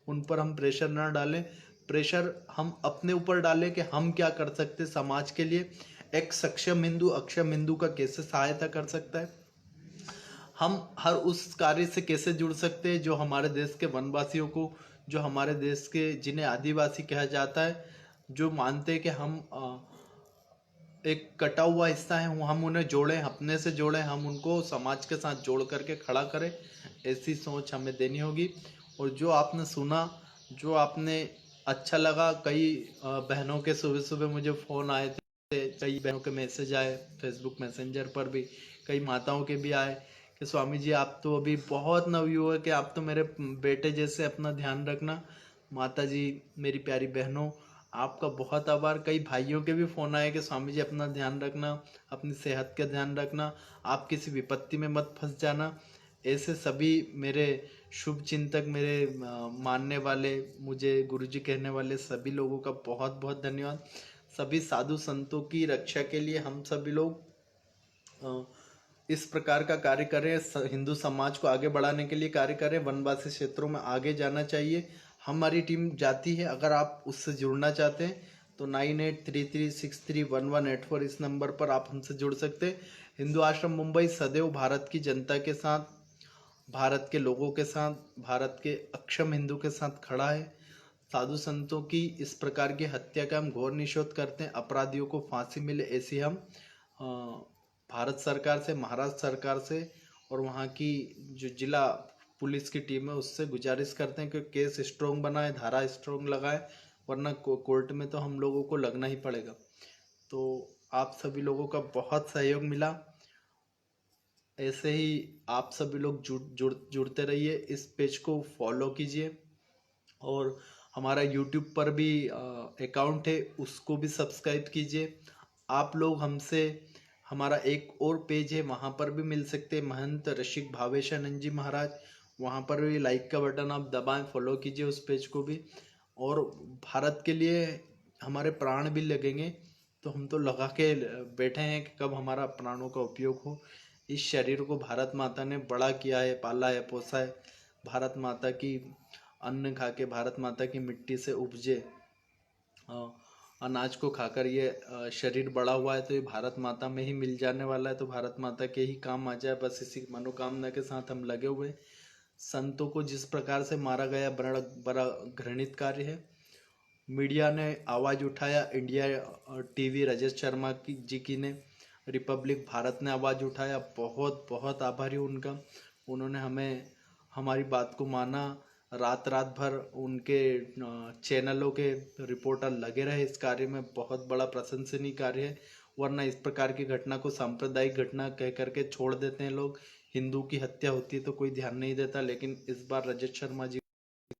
उन पर हम प्रेशर ना डालें, प्रेशर हम अपने ऊपर डालें कि हम क्या कर सकते समाज के लिए। एक सक्षम हिंदू अक्षम हिंदू का कैसे सहायता कर सकता है, हम हर उस कार्य से कैसे जुड़ सकते हैं जो हमारे देश के वनवासियों को, जो हमारे देश के जिन्हें आदिवासी कहा जाता है, जो मानते हैं कि हम एक कटा हुआ हिस्सा है, हम उन्हें जोड़ें, अपने से जोड़ें, हम उनको समाज के साथ जोड़ करके खड़ा करें। ऐसी सोच हमें देनी होगी। और जो आपने सुना, जो आपने अच्छा लगा, कई बहनों के सुबह मुझे फ़ोन आए थे, कई बहनों के मैसेज आए फेसबुक मैसेंजर पर भी, कई माताओं के भी आए कि स्वामी जी आप तो अभी बहुत नवयुवक है, आप तो मेरे बेटे जैसे, अपना ध्यान रखना। माता जी, मेरी प्यारी बहनों, आपका बहुत आभार। कई भाइयों के भी फ़ोन आए कि स्वामी जी अपना ध्यान रखना, अपनी सेहत का ध्यान रखना, आप किसी विपत्ति में मत फंस जाना। ऐसे सभी मेरे शुभ चिंतक, मेरे मानने वाले, मुझे गुरुजी कहने वाले सभी लोगों का बहुत बहुत धन्यवाद। सभी साधु संतों की रक्षा के लिए हम सभी लोग इस प्रकार का कार्य करें, हिंदू समाज को आगे बढ़ाने के लिए कार्य करें, वनवासी क्षेत्रों में आगे जाना चाहिए। हमारी टीम जाती है, अगर आप उससे जुड़ना चाहते हैं तो 9833631184 इस नंबर पर आप हमसे जुड़ सकते हैं। हिंदू आश्रम मुंबई सदैव भारत की जनता के साथ, भारत के लोगों के साथ, भारत के अक्षम हिंदू के साथ खड़ा है। साधु संतों की इस प्रकार की हत्या का हम घोर निषेध करते हैं। अपराधियों को फांसी मिले ऐसी हम भारत सरकार से, महाराष्ट्र सरकार से और वहाँ की जो जिला पुलिस की टीम है उससे गुजारिश करते हैं कि केस स्ट्रॉन्ग बनाए, धारा स्ट्रॉन्ग लगाए, वरना कोर्ट में तो हम लोगों को लगना ही पड़ेगा। तो आप सभी लोगों का बहुत सहयोग मिला। ऐसे ही आप सभी लोग जुड़ते रहिए, इस पेज को फॉलो कीजिए और हमारा यूट्यूब पर भी अकाउंट है, उसको भी सब्सक्राइब कीजिए। आप लोग हमसे, हमारा एक और पेज है, वहाँ पर भी मिल सकते हैं, महंत ऋषिक भावेशानंद जी महाराज। वहाँ पर भी लाइक का बटन आप दबाएं, फॉलो कीजिए उस पेज को भी। और भारत के लिए हमारे प्राण भी लगेंगे, तो हम तो लगा के बैठे हैं कि कब हमारा प्राणों का उपयोग हो। इस शरीर को भारत माता ने बड़ा किया है, पाला है, पोसा है। भारत माता की अन्न खा के, भारत माता की मिट्टी से उपजे अनाज को खाकर ये शरीर बड़ा हुआ है, तो ये भारत माता में ही मिल जाने वाला है, तो भारत माता के ही काम आ जाए, बस इसी मनोकामना के साथ हम लगे हुए। संतों को जिस प्रकार से मारा गया बड़ा बड़ा घृणित कार्य है। मीडिया ने आवाज़ उठाया, इंडिया टीवी रजत शर्मा जी की ने, रिपब्लिक भारत ने आवाज़ उठाया, बहुत बहुत आभारी उनका। उन्होंने हमें, हमारी बात को माना। रात रात भर उनके चैनलों के रिपोर्टर लगे रहे इस कार्य में, बहुत बड़ा प्रशंसनीय कार्य है। वरना इस प्रकार की घटना को सांप्रदायिक घटना कह करके छोड़ देते हैं लोग। हिंदू की हत्या होती है तो कोई ध्यान नहीं देता, लेकिन इस बार रजत शर्मा जी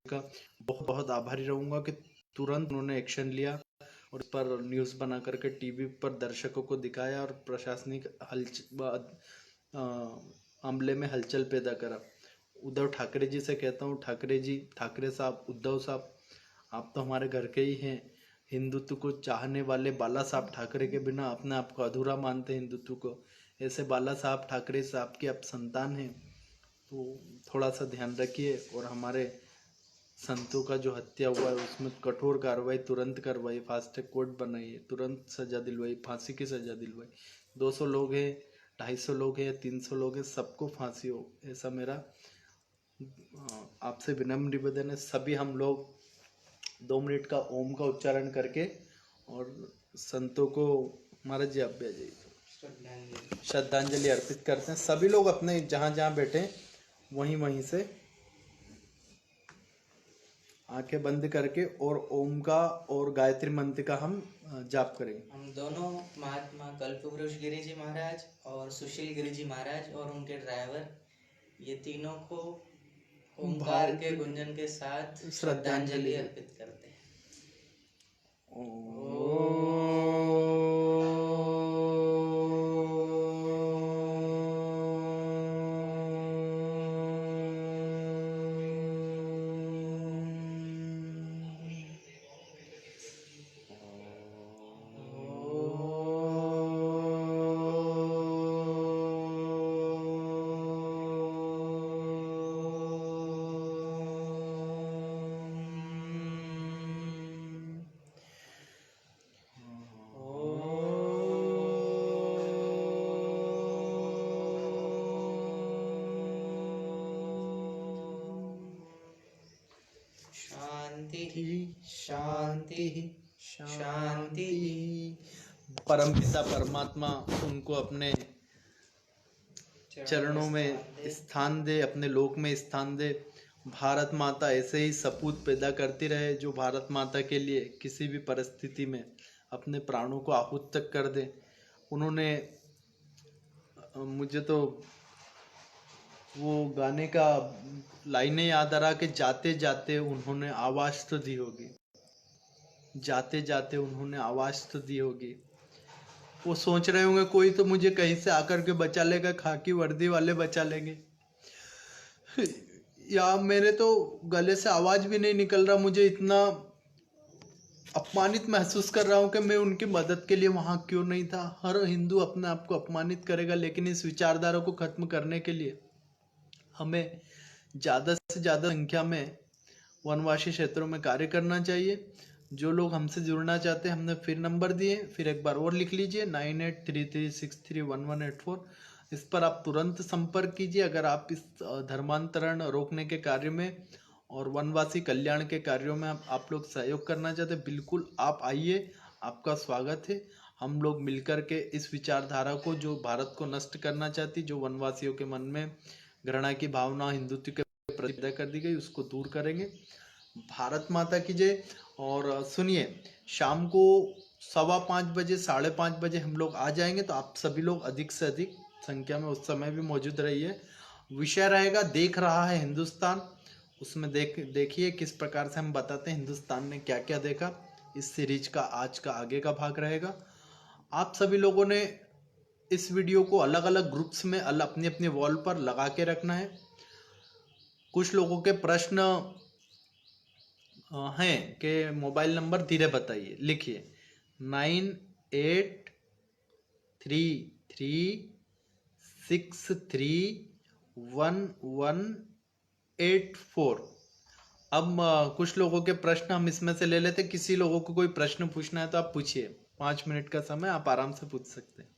का बहुत बहुत आभारी रहूंगा कि तुरंत उन्होंने एक्शन लिया और इस पर न्यूज़ बना करके टीवी पर दर्शकों को दिखाया और प्रशासनिक अमले में हलचल पैदा करा। उद्धव ठाकरे जी से कहता हूँ, ठाकरे जी, ठाकरे साहब, उद्धव साहब, आप तो हमारे घर के ही हैं। हिंदुत्व को चाहने वाले बाला साहब ठाकरे के बिना अपने आप को अधूरा मानते हैं हिंदुत्व को। ऐसे बाला साहब ठाकरे साहब की आप संतान हैं, तो थोड़ा सा ध्यान रखिए और हमारे संतों का जो हत्या हुआ है उसमें कठोर कार्रवाई तुरंत करवाई, फास्ट ट्रैक कोर्ट बनाइए, तुरंत सजा दिलवाई, फांसी की सजा दिलवाई। 200 लोग हैं, 250 लोग हैं, 300 लोग हैं, सबको फांसी हो, ऐसा मेरा आपसे विनम्र निवेदन है। सभी हम लोग 2 मिनट का ओम का उच्चारण करके और संतों को, महाराज जी आप भी आ जाइए, श्रद्धांजलि अर्पित करते हैं। सभी लोग अपने जहाँ जहाँ बैठे वहीं वहीं से आंखें बंद करके और ओम का और गायत्री मंत्र का हम जाप करेंगे। हम दोनों महात्मा कल्पवृक्ष गिरि जी महाराज और सुशील गिरि जी महाराज और उनके ड्राइवर, ये तीनों को ओमकार के गुंजन के साथ श्रद्धांजलि अर्पित करते हैं। शांति शांति। परमपिता परमात्मा उनको अपने चरणों में स्थान दे, अपने लोक में स्थान दे। भारत माता ऐसे ही सपूत पैदा करती रहे जो भारत माता के लिए किसी भी परिस्थिति में अपने प्राणों को आहुत तक कर दे। उन्होंने, मुझे तो वो गाने का लाइनें याद आ रहा कि जाते जाते उन्होंने आवाज़ तो दी होगी, जाते जाते उन्होंने आवाज़ तो दी होगी। वो सोच रहे होंगे कोई तो मुझे कहीं से आकर के बचा लेगा, खाकी वर्दी वाले बचा लेंगे, या मेरे तो गले से आवाज़ भी नहीं निकल रहा, मुझे इतना अपमानित महसूस कर रहा हूँ कि मैं उनकी मदद के लिए वहाँ क्यों नहीं था। हर हिंदू अपने आप को अपमानित करेगा, लेकिन इस विचारधारा को खत्म करने के लिए हमें ज़्यादा से ज़्यादा संख्या में वनवासी क्षेत्रों में कार्य करना चाहिए। जो लोग हमसे जुड़ना चाहते हैं, हमने फिर नंबर दिए, फिर एक बार और लिख लीजिए 9833631184। इस पर आप तुरंत संपर्क कीजिए अगर आप इस धर्मांतरण रोकने के कार्य में और वनवासी कल्याण के कार्यों में आप लोग सहयोग करना चाहते हैं। बिल्कुल आप आइए, आपका स्वागत है। हम लोग मिलकर के इस विचारधारा को, जो भारत को नष्ट करना चाहती, जो वनवासियों के मन में घृणा की भावना हिंदुत्व के प्रति पैदा कर दी गई, उसको दूर करेंगे। भारत माता की जय। और सुनिए, शाम को 5:15 बजे 5:30 बजे हम लोग आ जाएंगे, तो आप सभी लोग अधिक से अधिक संख्या में उस समय भी मौजूद रहिए। विषय रहेगा देख रहा है हिंदुस्तान, उसमें देखिए किस प्रकार से हम बताते हैं हिंदुस्तान ने क्या क्या देखा। इस सीरीज का आज का आगे का भाग रहेगा। आप सभी लोगों ने इस वीडियो को अलग अलग ग्रुप्स में अपनी अपनी वॉल पर लगा के रखना है। कुछ लोगों के प्रश्न हैं कि मोबाइल नंबर धीरे बताइए, लिखिए 9833631184। अब कुछ लोगों के प्रश्न हम इसमें से ले लेते। किसी लोगों को कोई प्रश्न पूछना है तो आप पूछिए, 5 मिनट का समय आप आराम से पूछ सकते हैं।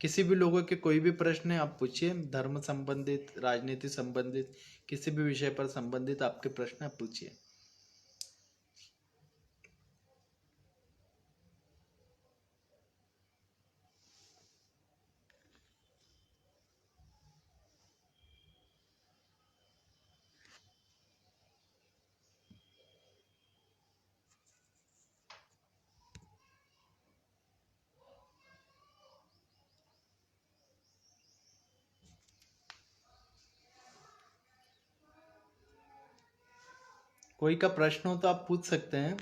किसी भी लोगों के कोई भी प्रश्न है आप पूछिए, धर्म संबंधित, राजनीति संबंधित, किसी भी विषय पर संबंधित आपके प्रश्न आप पूछिए। कोई का प्रश्न हो तो आप पूछ सकते हैं।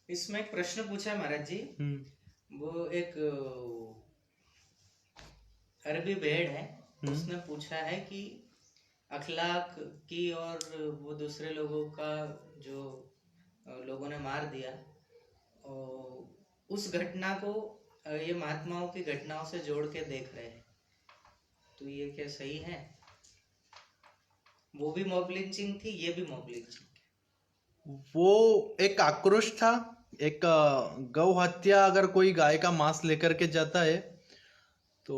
इसमें एक प्रश्न पूछा है महाराज जी। वो एक अरबी भेड़ है, उसने पूछा है कि अखलाक की और वो दूसरे लोगों का जो लोगों ने मार दिया, और उस घटना को ये महात्माओं की घटनाओं से जोड़ के देख रहे हैं, तो ये क्या सही है? वो भी मॉब लिंचिंग थी, ये भी मॉब लिंचिंग। वो एक आक्रोश था, एक गौ हत्या। अगर कोई गाय का मांस लेकर के जाता है तो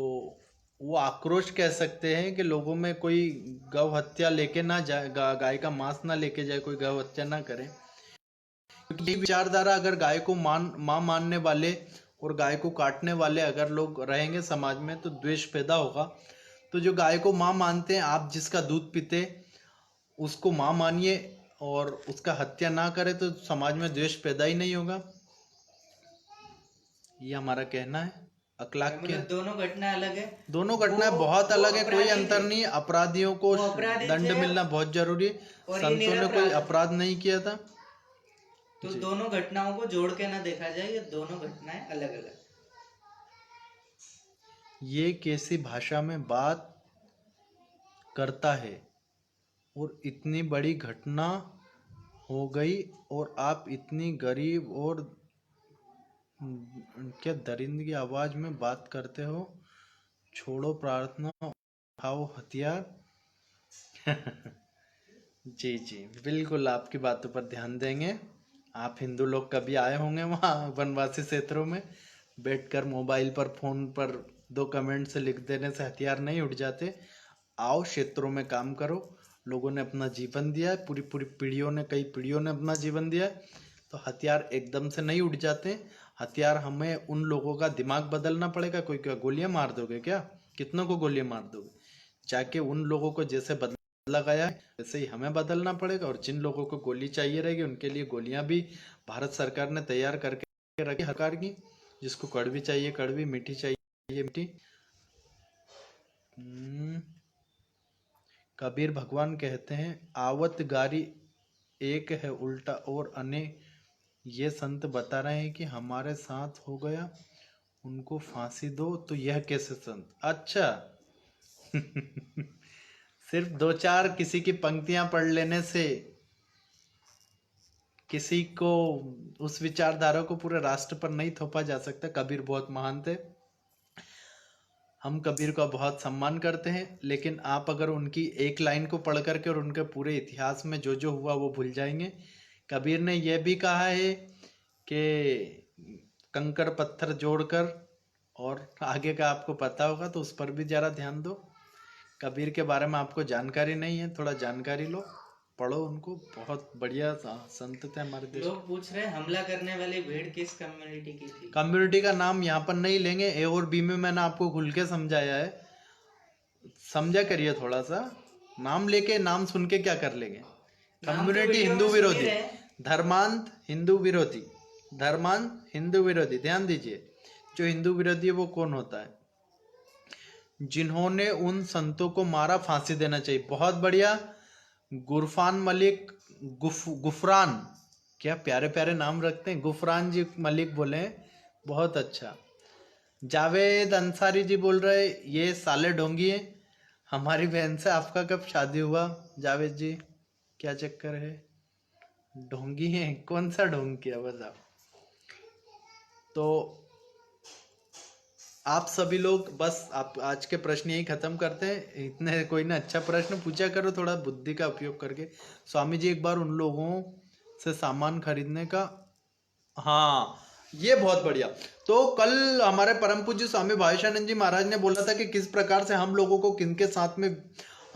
वो आक्रोश कह सकते हैं कि लोगों में कोई गौ हत्या लेके ना जाए, गाय का मांस ना लेके जाए, कोई गौ हत्या ना करे। क्योंकि ये विचारधारा, अगर गाय को मां मानने वाले और गाय को काटने वाले अगर लोग रहेंगे समाज में तो द्वेष पैदा होगा। तो जो गाय को मां मानते हैं, आप जिसका दूध पीते उसको मां मानिए और उसका हत्या ना करे, तो समाज में द्वेष पैदा ही नहीं होगा। ये हमारा कहना है। अखलाक के दोनों घटना अलग है, दोनों घटनाएं बहुत अलग है, कोई अंतर नहीं। अपराधियों को दंड मिलना बहुत जरूरी है। संतों ने कोई अपराध नहीं किया था, तो दोनों घटनाओं को जोड़ के ना देखा जाए, ये दोनों घटनाएं अलग अलग। ये कैसी भाषा में बात करता है और इतनी बड़ी घटना हो गई और आप इतनी गरीब और क्या दरिंद की आवाज में बात करते हो। छोड़ो प्रार्थना, उठाओ हथियार। जी जी बिल्कुल, आपकी बातों पर ध्यान देंगे। आप हिंदू लोग कभी आए होंगे वहाँ वनवासी क्षेत्रों में, बैठकर मोबाइल पर, फोन पर 2 कमेंट से लिख देने से हथियार नहीं उठ जाते। आओ क्षेत्रों में काम करो। लोगों ने अपना जीवन दिया है, पूरी पूरी पीढ़ियों ने, कई पीढ़ियों ने अपना जीवन दिया है, तो हथियार एकदम से नहीं उठ जाते। हथियार हमें उन लोगों का दिमाग बदलना पड़ेगा। कोई क्या गोलियां मार दोगे क्या? कितनों को गोलियां मार दोगे? जाके उन लोगों को जैसे बदला गया है वैसे ही हमें बदलना पड़ेगा। और जिन लोगों को गोली चाहिए रहेगी उनके लिए गोलियां भी भारत सरकार ने तैयार करके रखी, सरकार की। जिसको कड़वी चाहिए कड़वी, मीठी चाहिए मीठी। कबीर भगवान कहते हैं, आवत गारी एक है उल्टा और अनेक। ये संत बता रहे हैं कि हमारे साथ हो गया, उनको फांसी दो। तो यह कैसे संत? अच्छा। सिर्फ 2-4 किसी की पंक्तियां पढ़ लेने से किसी को, उस विचारधारा को पूरे राष्ट्र पर नहीं थोपा जा सकता। कबीर बहुत महान थे, हम कबीर का बहुत सम्मान करते हैं, लेकिन आप अगर उनकी एक लाइन को पढ़ करके और उनके पूरे इतिहास में जो जो हुआ वो भूल जाएंगे। कबीर ने यह भी कहा है कि कंकड़ पत्थर जोड़कर, और आगे का आपको पता होगा तो उस पर भी जरा ध्यान दो। कबीर के बारे में आपको जानकारी नहीं है, थोड़ा जानकारी लो, पढ़ो उनको। बहुत बढ़िया संत थे हमारे देश। लोग पूछ रहे हैं हमला करने वाली भीड़ किस कम्युनिटी की थी? कम्युनिटी का नाम यहाँ पर नहीं लेंगे। ए और बी में मैंने आपको खुल के समझाया है, समझा करिए थोड़ा सा। नाम लेके, नाम सुन के क्या कर लेंगे? कम्युनिटी हिंदू विरोधी, धर्मांध हिंदू विरोधी, धर्मांध हिंदू विरोधी। ध्यान दीजिए, जो हिंदू विरोधी है वो कौन होता है? जिन्होंने उन संतों को मारा, फांसी देना चाहिए। बहुत बढ़िया। गुरफान मलिक, गुफरान, क्या प्यारे प्यारे नाम रखते हैं, गुफरान जी मलिक बोले हैं, बहुत अच्छा। जावेद अंसारी जी बोल रहे ये साले ढोंगी है। हमारी बहन से आपका कब शादी हुआ जावेद जी? क्या चक्कर है? ढोंगी है? कौन सा ढोंग किया बताओ? तो आप सभी लोग बस आप आज के प्रश्न यही खत्म करते हैं। इतने कोई ना अच्छा प्रश्न पूछा करो थोड़ा बुद्धि का उपयोग करके। स्वामी जी एक बार उन लोगों से सामान खरीदने का, हाँ ये बहुत बढ़िया। तो कल हमारे परम पूज्य स्वामी भावेशानंद जी महाराज ने बोला था कि किस प्रकार से हम लोगों को किनके साथ में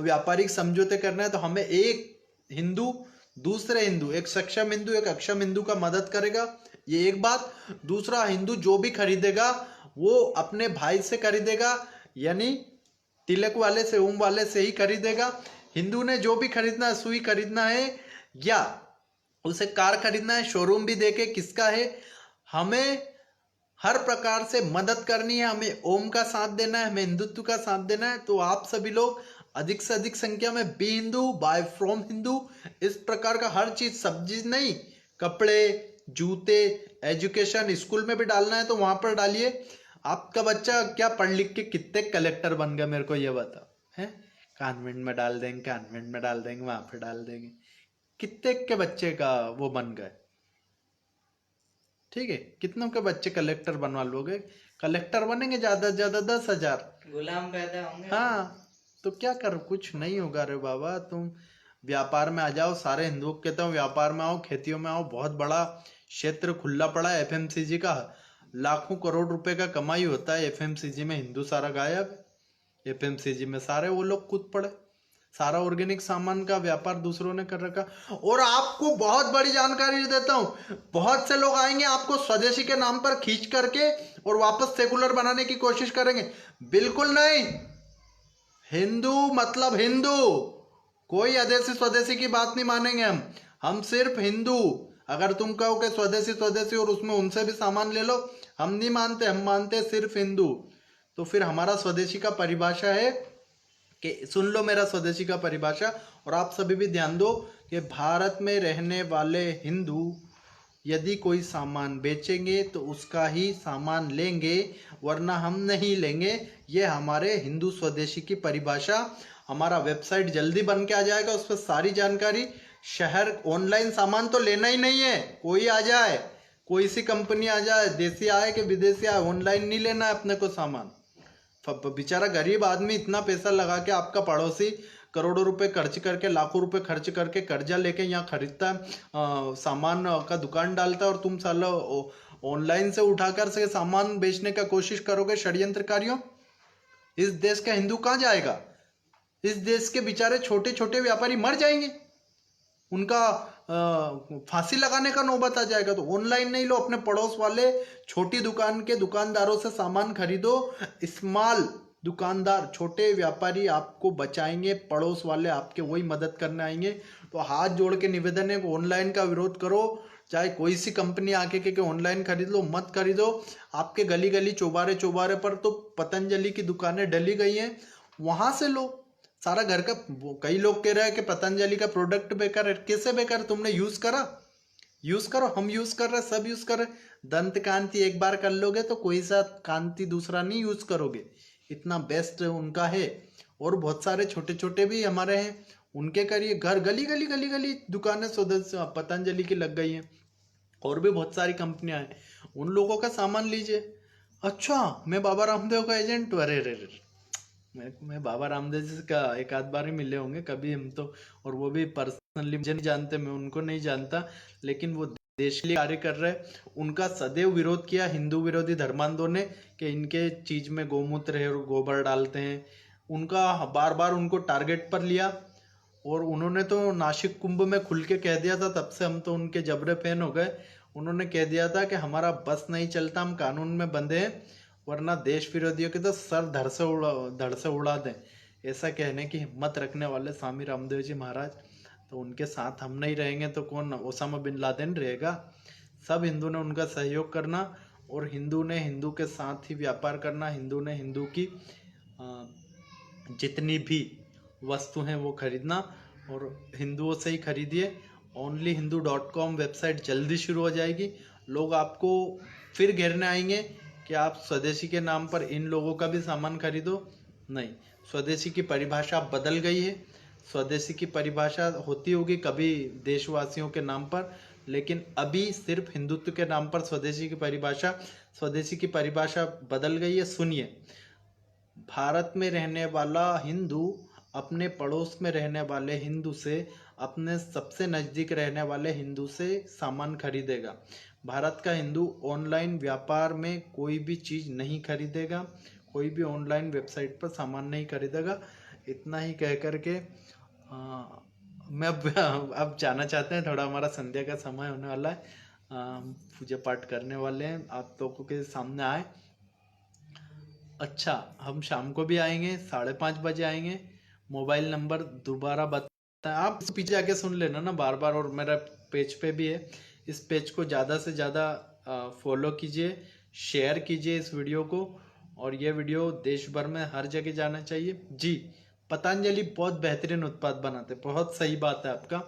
व्यापारिक समझौते करना है। तो हमें एक हिंदू दूसरे हिंदू, एक सक्षम हिंदू एक अक्षम हिंदू का मदद करेगा, ये एक बात। दूसरा, हिंदू जो भी खरीदेगा वो अपने भाई से खरीदेगा, यानी तिलक वाले से, ओम वाले से ही खरीदेगा। हिंदू ने जो भी खरीदना है, सुई खरीदना है या उसे कार खरीदना है, शोरूम भी देखे किसका है, हमें हर प्रकार से मदद करनी है। हमें ओम का साथ देना है, हमें हिंदुत्व का साथ देना है। तो आप सभी लोग अधिक से अधिक संख्या में be Hindu buy from Hindu, इस प्रकार का हर चीज, सब्जी नहीं, कपड़े, जूते, एजुकेशन, स्कूल में भी डालना है तो वहां पर डालिए। आपका बच्चा क्या पढ़ लिख के कितने कलेक्टर बन गया, मेरे को ये बताओ है? कॉन्वेंट में डाल देंगे, कॉन्वेंट में डाल देंगे, वहां पर डाल देंगे, कितने के बच्चे का वो बन गए? ठीक है, कितनों के बच्चे कलेक्टर बनवा लोगे? कलेक्टर बनेंगे ज्यादा से ज्यादा 10,000, गुलाम पैदा होंगे। हाँ, तो क्या करो, कुछ नहीं होगा रे बाबा। तुम व्यापार में आ जाओ, सारे हिंदुओं को कहता हूँ व्यापार में आओ, खेतियों में आओ। बहुत बड़ा क्षेत्र खुला पड़ा है एफएमसीजी का, लाखों करोड़ रुपए का कमाई होता है एफएमसीजी में। हिंदू सारा गायब, एफएमसीजी में सारे वो लोग कूद पड़े। सारा ऑर्गेनिक सामान का व्यापार दूसरों ने कर रखा। और आपको बहुत बड़ी जानकारी देता हूं, बहुत से लोग आएंगे आपको स्वदेशी के नाम पर खींच करके और वापस सेकुलर बनाने की कोशिश करेंगे। बिल्कुल नहीं, हिंदू मतलब हिंदू, कोई अदेशी स्वदेशी की बात नहीं मानेंगे हम सिर्फ हिंदू। अगर तुम कहो कि स्वदेशी स्वदेशी और उसमें उनसे भी सामान ले लो, हम नहीं मानते, हम मानते सिर्फ हिंदू। तो फिर हमारा स्वदेशी का परिभाषा है कि सुन लो मेरा स्वदेशी का परिभाषा, और आप सभी भी ध्यान दो कि भारत में रहने वाले हिंदू यदि कोई सामान बेचेंगे तो उसका ही सामान लेंगे, वरना हम नहीं लेंगे। ये हमारे हिंदू स्वदेशी की परिभाषा। हमारा वेबसाइट जल्दी बन के आ जाएगा, उस पर सारी जानकारी। शहर ऑनलाइन सामान तो लेना ही नहीं है, कोई आ जाए, कोई सी कंपनी आ जाए, देसी आए कि विदेशी आए, ऑनलाइन नहीं लेना है अपने को सामान। बेचारा गरीब आदमी इतना पैसा लगा के, आपका पड़ोसी करोड़ों रुपए खर्च करके, लाखों रुपए खर्च करके, कर्जा लेके यहाँ खरीदता है, सामान का दुकान डालता है, और तुम साला ऑनलाइन से उठाकर से सामान बेचने का कोशिश करोगे। षड्यंत्रकारियों, इस देश का हिंदू कहाँ जाएगा? इस देश के बेचारे छोटे छोटे व्यापारी मर जाएंगे, उनका फांसी लगाने का नौबत आ जाएगा। तो ऑनलाइन नहीं लो, अपने पड़ोस वाले छोटी दुकान के दुकानदारों से सामान खरीदो। स्मॉल दुकानदार, छोटे व्यापारी आपको बचाएंगे, पड़ोस वाले आपके वही मदद करने आएंगे। तो हाथ जोड़ के निवेदन है, ऑनलाइन का विरोध करो। चाहे कोई सी कंपनी आके के ऑनलाइन खरीद लो, मत खरीदो। आपके गली गली चौबारे चौबारे पर तो पतंजलि की दुकानें डली गई हैं, वहां से लो सारा घर का। कई लोग कह रहे हैं कि पतंजलि का प्रोडक्ट बेकार है। कैसे बेकार? तुमने यूज करा? यूज करो, हम यूज कर रहे हैं, सब यूज कर रहे हैं। दंत कांति एक बार कर लोगे तो कोई सा कांति दूसरा नहीं यूज करोगे, इतना बेस्ट उनका है। और बहुत सारे छोटे छोटे भी हमारे हैं, उनके करिए। घर गली गली गली गली दुकानें सदस्य पतंजलि की लग गई हैं, और भी बहुत सारी कंपनियां हैं, उन लोगों का सामान लीजिए। अच्छा, मैं बाबा रामदेव का एजेंट? अरे रे रे, मैं बाबा रामदेव जी का एक आध बार ही मिले होंगे कभी हम तो, और वो भी पर्सनली मुझे नहीं जानते, मैं उनको नहीं जानता, लेकिन वो देश के लिए कार्य कर रहे हैं। उनका सदैव विरोध किया हिंदू विरोधी धर्मांधों ने कि इनके चीज में गौमूत्र है और गोबर डालते हैं। उनका बार बार उनको टारगेट पर लिया, और उन्होंने तो नासिक कुंभ में खुल के कह दिया था, तब से हम तो उनके जबरे फैन हो गए। उन्होंने कह दिया था कि हमारा बस नहीं चलता, हम कानून में बंधे हैं, वरना देश विरोधियों के तो सर धड़ से उड़ा दें। ऐसा कहने की हिम्मत रखने वाले स्वामी रामदेव जी महाराज, तो उनके साथ हम नहीं रहेंगे तो कौन ओसामा बिन लादेन रहेगा? सब हिंदू ने उनका सहयोग करना और हिंदू ने हिंदू के साथ ही व्यापार करना, हिंदू ने हिंदू की जितनी भी वस्तु हैं वो खरीदना और हिंदुओं से ही खरीदिए। onlyhindu.com वेबसाइट जल्दी शुरू हो जाएगी। लोग आपको फिर घेरने आएंगे कि आप स्वदेशी के नाम पर इन लोगों का भी सामान खरीदो। नहीं, स्वदेशी की परिभाषा बदल गई है। स्वदेशी की परिभाषा होती होगी कभी देशवासियों के नाम पर, लेकिन अभी सिर्फ हिंदुत्व के नाम पर स्वदेशी की परिभाषा बदल गई है। सुनिए, भारत में रहने वाला हिंदू अपने पड़ोस में रहने वाले हिंदू से, अपने सबसे नज़दीक रहने वाले हिंदू से सामान खरीदेगा। भारत का हिंदू ऑनलाइन व्यापार में कोई भी चीज़ नहीं खरीदेगा, कोई भी ऑनलाइन वेबसाइट पर सामान नहीं खरीदेगा। इतना ही कह कर के मैं अब जाना चाहते हैं, थोड़ा हमारा संध्या का समय होने वाला है, पूजा पाठ करने वाले हैं, आप लोगों के सामने आए। अच्छा, हम शाम को भी आएंगे, 5:30 बजे आएंगे। मोबाइल नंबर दोबारा बताएं, आप पीछे जाके सुन लेना ना बार बार, और मेरा पेज पे भी है। इस पेज को ज़्यादा से ज़्यादा फॉलो कीजिए, शेयर कीजिए इस वीडियो को, और ये वीडियो देश भर में हर जगह जाना चाहिए। जी, पतंजलि बहुत बेहतरीन उत्पाद बनाते, बहुत सही बात है आपका।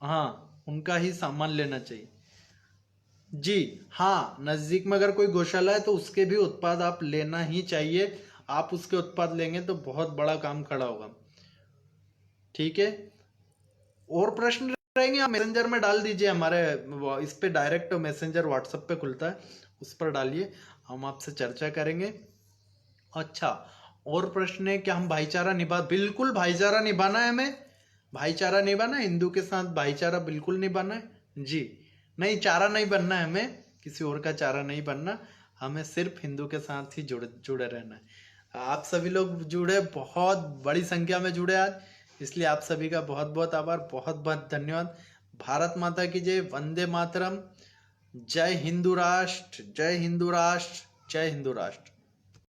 हाँ, उनका ही सामान लेना चाहिए। जी हाँ, नज़दीक में अगर कोई गौशाला है तो उसके भी उत्पाद आप लेना ही चाहिए। आप उसके उत्पाद लेंगे तो बहुत बड़ा काम खड़ा होगा। ठीक है, और प्रश्न रहेंगे आप मैसेंजर में डाल दीजिए, हमारे इस पे डायरेक्ट मैसेंजर व्हाट्सएप पे खुलता है, उस पर डालिए, हम आपसे चर्चा करेंगे। अच्छा, और प्रश्न है कि हम भाईचारा बिल्कुल भाईचारा निभाना है, हमें भाईचारा निभाना है, हिंदू के साथ भाईचारा बिल्कुल निभाना है। जी नहीं, चारा नहीं बनना है, हमें किसी और का चारा नहीं बनना, हमें सिर्फ हिंदू के साथ ही जुड़े रहना है। आप सभी लोग जुड़े, बहुत बड़ी संख्या में जुड़े आज, इसलिए आप सभी का बहुत बहुत आभार, बहुत बहुत धन्यवाद। भारत माता की जय, वंदे मातरम, जय हिंदू राष्ट्र, जय हिंदू राष्ट्र, जय हिंदू राष्ट्र।